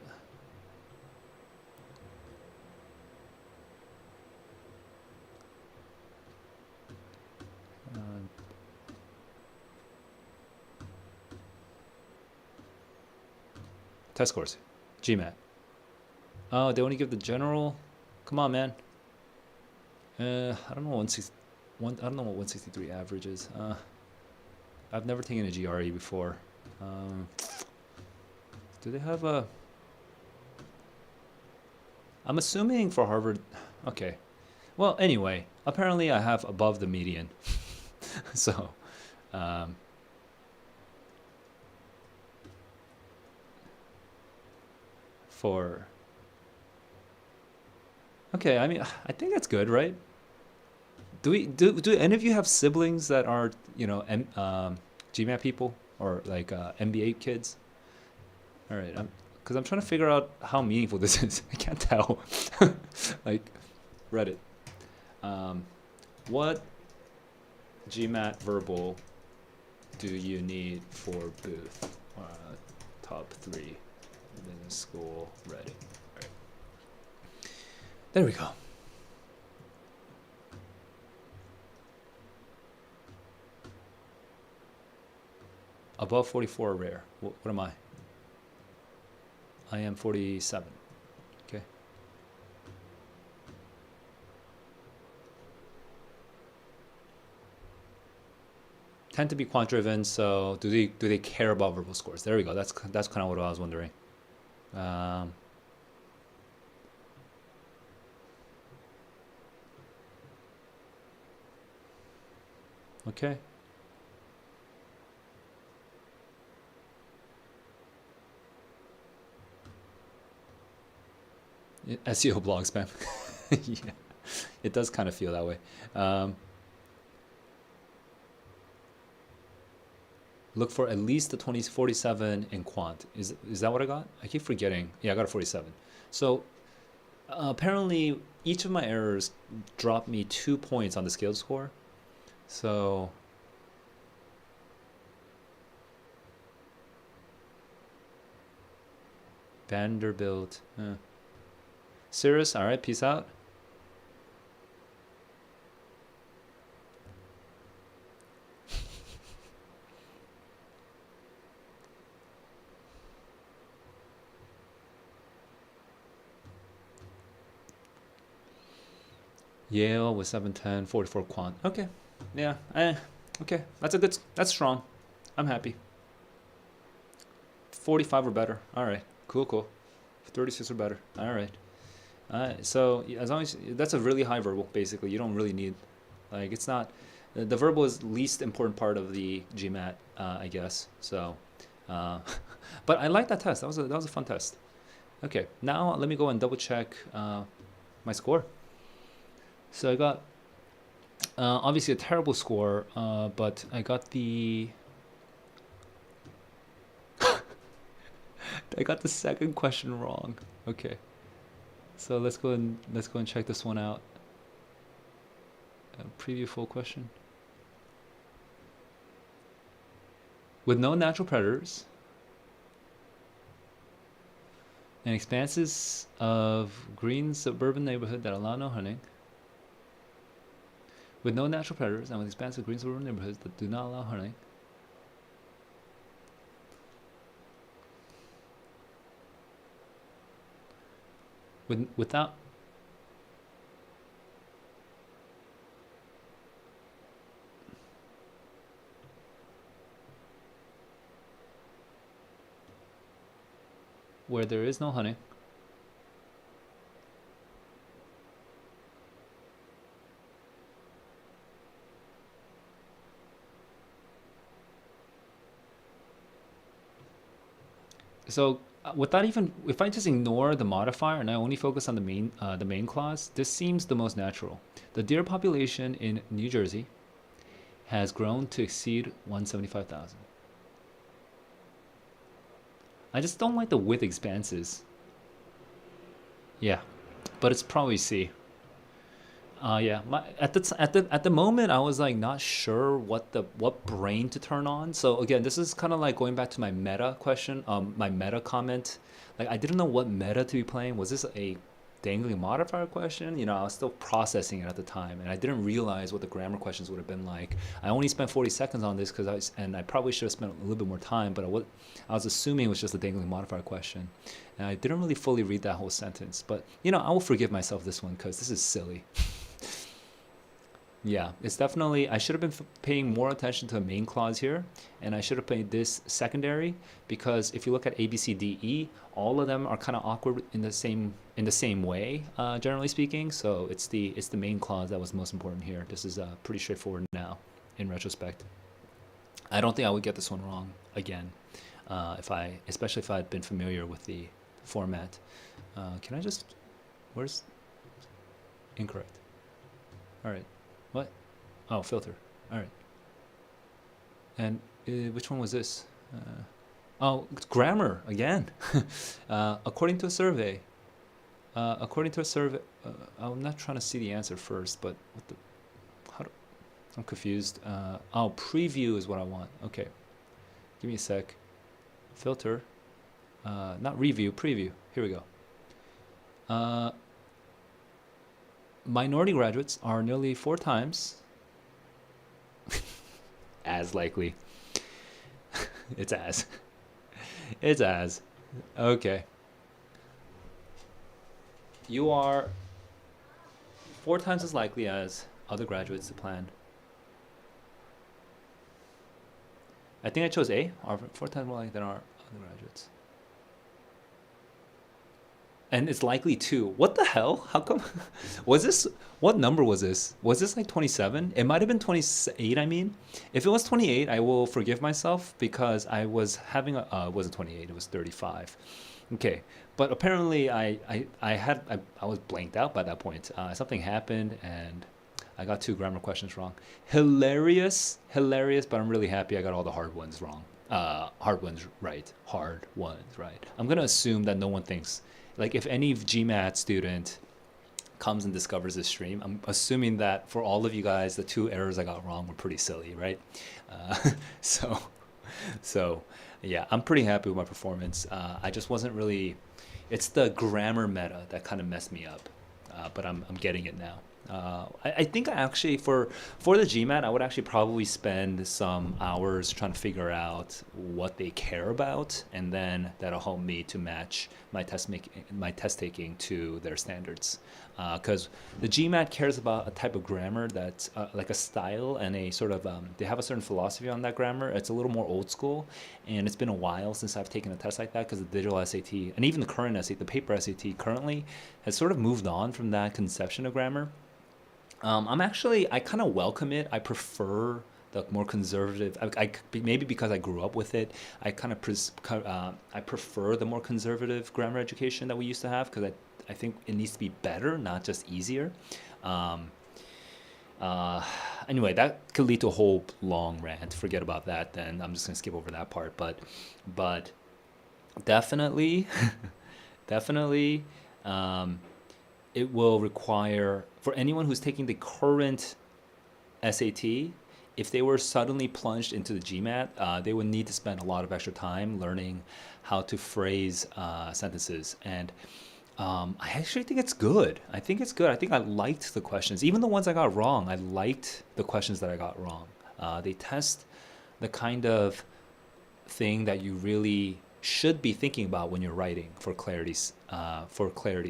Test scores. GMAT. Oh, they only give the general. Come on, man. I don't know I don't know what 163 average is. I've never taken a GRE before. Do they have a? I'm assuming for Harvard. Okay. Well, anyway, apparently I have above the median. So, for. Okay, I mean, I think that's good, right? Do any of you have siblings that are, GMAT people or like MBA kids? All right, because I'm trying to figure out how meaningful this is. I can't tell. Like, Reddit. What GMAT Verbal do you need for Booth? Top 3 business school Reddit. All right. There we go. Above 44 rare. What am I? I am 47. Okay. Tend to be quant driven, so do they care about verbal scores? There we go. That's kind of what I was wondering. Okay. SEO blog spam. Yeah, it does kind of feel that way. Look for at least the 47 in quant. Is that what I got? I keep forgetting. Yeah, I got a 47. So apparently each of my errors dropped me 2 points on the scaled score. So Vanderbilt. Cirrus, all right, peace out. Yale with 710, 44 quant. Okay, yeah, okay, that's strong. I'm happy. 45 or better. All right, cool. 36 or better. All right. So as long as that's a really high verbal, basically, you don't really need, like, it's not, the verbal is least important part of the GMAT, I guess. So, but I like that test. That was a fun test. Okay, now let me go and double check my score. So I got obviously a terrible score, but I got the I got the second question wrong. Okay, so let's go and check this one out. Preview full question. With no natural predators and expanses of green suburban neighborhood that allow no hunting. With no natural predators and with expansive green suburban neighborhoods that do not allow hunting. Without where there is no hunting. So without even, if I just ignore the modifier and I only focus on the main clause, this seems the most natural. The deer population in New Jersey has grown to exceed 175,000. I just don't like the with expanses. Yeah, but it's probably C. Yeah. At the moment, I was like not sure what brain to turn on. So again, this is kind of like going back to my meta question, my meta comment. Like I didn't know what meta to be playing. Was this a dangling modifier question? You know, I was still processing it at the time, and I didn't realize what the grammar questions would have been like. I only spent 40 seconds on this because I probably should have spent a little bit more time, but I was assuming it was just a dangling modifier question, and I didn't really fully read that whole sentence. But you know, I will forgive myself this one because this is silly. Yeah, it's definitely, I should have been paying more attention to the main clause here, and I should have paid this secondary, because if you look at A, B, C, D, E, all of them are kind of awkward in the same way, generally speaking. So it's the main clause that was most important here. This is pretty straightforward now, in retrospect. I don't think I would get this one wrong again, especially if I had been familiar with the format. Can I just, where's incorrect? All right. What? Oh, filter. All right. And which one was this? Oh, it's grammar again. According to a survey. I'm not trying to see the answer first, but I'm confused. Oh, preview is what I want. Okay. Give me a sec. Filter. Not review, preview. Here we go. Minority graduates are nearly 4 times as likely. It's as. Okay. You are 4 times as likely as other graduates to plan. I think I chose A, are 4 times more likely than our other graduates. And it's likely to. What the hell? How come? Was this, what number was this? Was this like 27? It might have been 28, I mean. If it was 28, I will forgive myself because I was having it wasn't 28, it was 35. Okay, but apparently I was blanked out by that point. Something happened and I got 2 grammar questions wrong. Hilarious, hilarious, but I'm really happy I got all the hard ones wrong. Hard ones right. Hard ones right. I'm gonna assume that no one thinks, like, if any GMAT student comes and discovers this stream, I'm assuming that for all of you guys, the 2 errors I got wrong were pretty silly, right? Uh, so, so yeah, I'm pretty happy with my performance. I just wasn't really. It's the grammar meta that kind of messed me up, but I'm getting it now. I think I actually for the GMAT I would actually probably spend some hours trying to figure out what they care about, and then that'll help me to match my test taking to their standards. Because the GMAT cares about a type of grammar that's like a style and a sort of they have a certain philosophy on that grammar. It's a little more old school, and it's been a while since I've taken a test like that because the digital SAT and even the current SAT, the paper SAT currently has sort of moved on from that conception of grammar. I kind of welcome it. I prefer the more conservative. Maybe because I grew up with it, I kind of I prefer the more conservative grammar education that we used to have because I think it needs to be better, not just easier. Um, anyway, that could lead to a whole long rant. Forget about that. Then I'm just gonna skip over that part. But definitely, definitely. Um, it will require for anyone who's taking the current SAT, if they were suddenly plunged into the GMAT, they would need to spend a lot of extra time learning how to phrase sentences. And I actually think it's good. I think it's good. I think I liked the questions, even the ones I got wrong. I liked the questions that I got wrong. They test the kind of thing that you really should be thinking about when you're writing for clarity's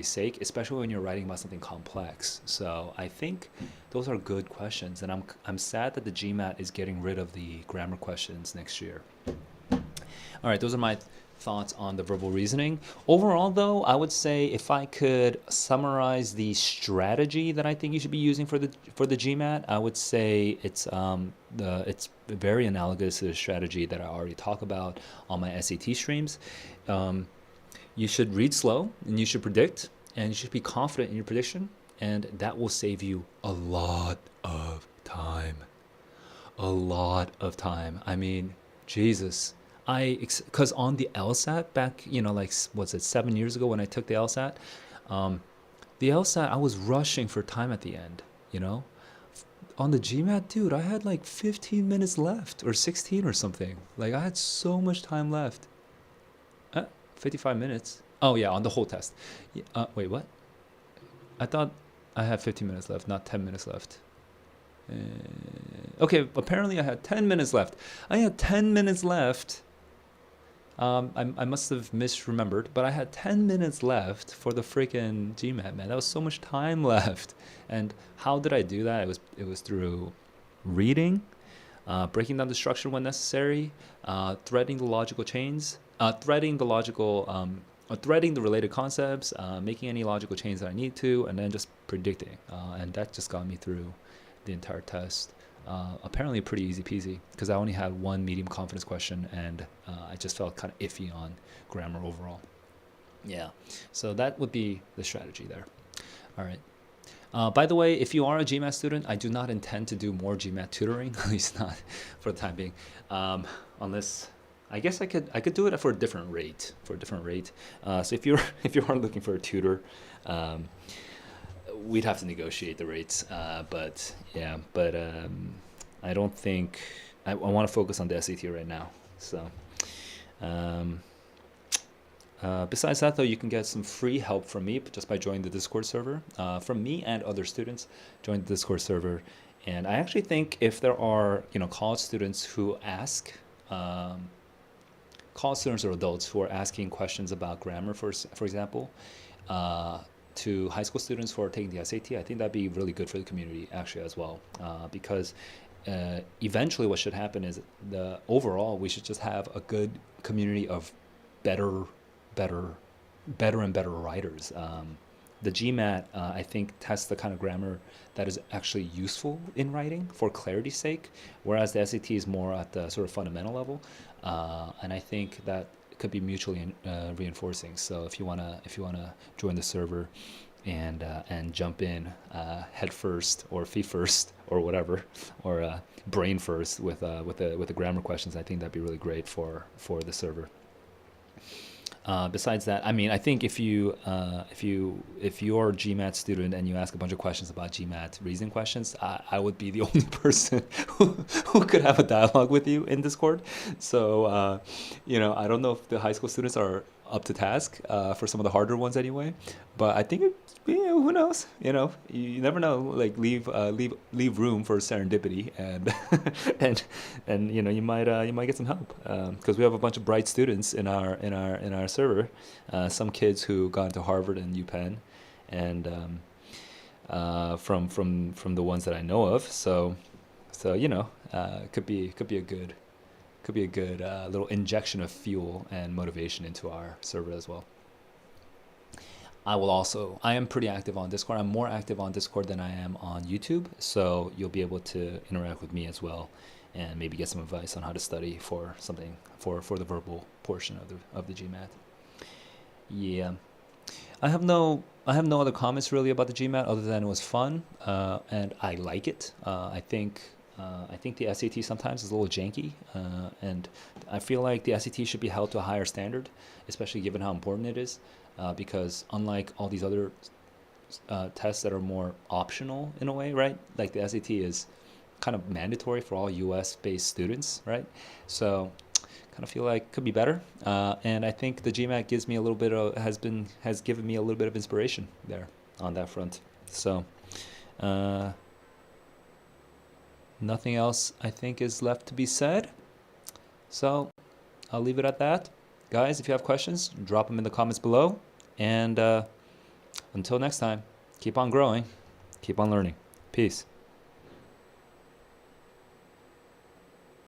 sake, especially when you're writing about something complex. So I think those are good questions, and I'm sad that the GMAT is getting rid of the grammar questions next year. All right, those are my thoughts on the verbal reasoning. Overall, though, I would say if I could summarize the strategy that I think you should be using for the GMAT, I would say it's very analogous to the strategy that I already talk about on my SAT streams. You should read slow, and you should predict, and you should be confident in your prediction, and that will save you a lot of time. A lot of time. I mean, Jesus. Because on the LSAT back, like, what's it, 7 years ago when I took the LSAT, the LSAT, I was rushing for time at the end, On the GMAT, dude, I had like 15 minutes left or 16 or something. Like, I had so much time left. 55 minutes. Oh, yeah, on the whole test. Wait, what? I thought I had 15 minutes left, not 10 minutes left. Okay, apparently I had 10 minutes left. I had 10 minutes left. I must have misremembered, but I had 10 minutes left for the freaking GMAT, man. That was so much time left. And how did I do that? It was through reading, breaking down the structure when necessary, threading the logical chains, threading the related concepts, making any logical chains that I need to, and then just predicting. And that just got me through the entire test. Apparently pretty easy peasy because I only had one medium confidence question, and I just felt kind of iffy on grammar overall. Yeah, so that would be the strategy there. All right. By the way, if you are a GMAT student, I do not intend to do more GMAT tutoring, at least not for the time being, unless I guess I could do it for a different rate. So if you are looking for a tutor, we'd have to negotiate the rates, but I don't think I want to focus on the SAT right now. So besides that, though, you can get some free help from me just by joining the Discord server. From me and other students, join the Discord server. And I actually think if there are college students who ask, college students or adults who are asking questions about grammar, for example, to high school students who are taking the SAT, I think that'd be really good for the community actually as well, because eventually what should happen is overall we should just have a good community of better and better writers. The GMAT, I think, tests the kind of grammar that is actually useful in writing for clarity's sake, whereas the SAT is more at the sort of fundamental level. And I think that could be mutually reinforcing. So if you wanna join the server and jump in head first or feet first or whatever, or brain first with the grammar questions, I think that'd be really great for the server. Besides that, I mean, I think if you're a GMAT student and you ask a bunch of questions about GMAT reasoning questions, I would be the only person who could have a dialogue with you in Discord. So, I don't know if the high school students are up to task for some of the harder ones anyway, but I think who knows? You never know. Like leave room for serendipity, and and you might get some help, because we have a bunch of bright students in our server. Some kids who got into Harvard and UPenn, and from the ones that I know of. So could be a good little injection of fuel and motivation into our server as well. I am pretty active on Discord. I'm more active on Discord than I am on YouTube, so you'll be able to interact with me as well, and maybe get some advice on how to study for something for the verbal portion of the GMAT. Yeah, I have no other comments really about the GMAT other than it was fun, and I like it. I think the SAT sometimes is a little janky, and I feel like the SAT should be held to a higher standard, especially given how important it is. Because unlike all these other tests that are more optional in a way, right? Like the SAT is kind of mandatory for all US-based students, right? So kind of feel like could be better. And I think the GMAT gives me a little bit of, has given me a little bit of inspiration there on that front. So nothing else I think is left to be said. So I'll leave it at that. Guys, if you have questions, drop them in the comments below. And until next time, keep on growing, keep on learning. Peace.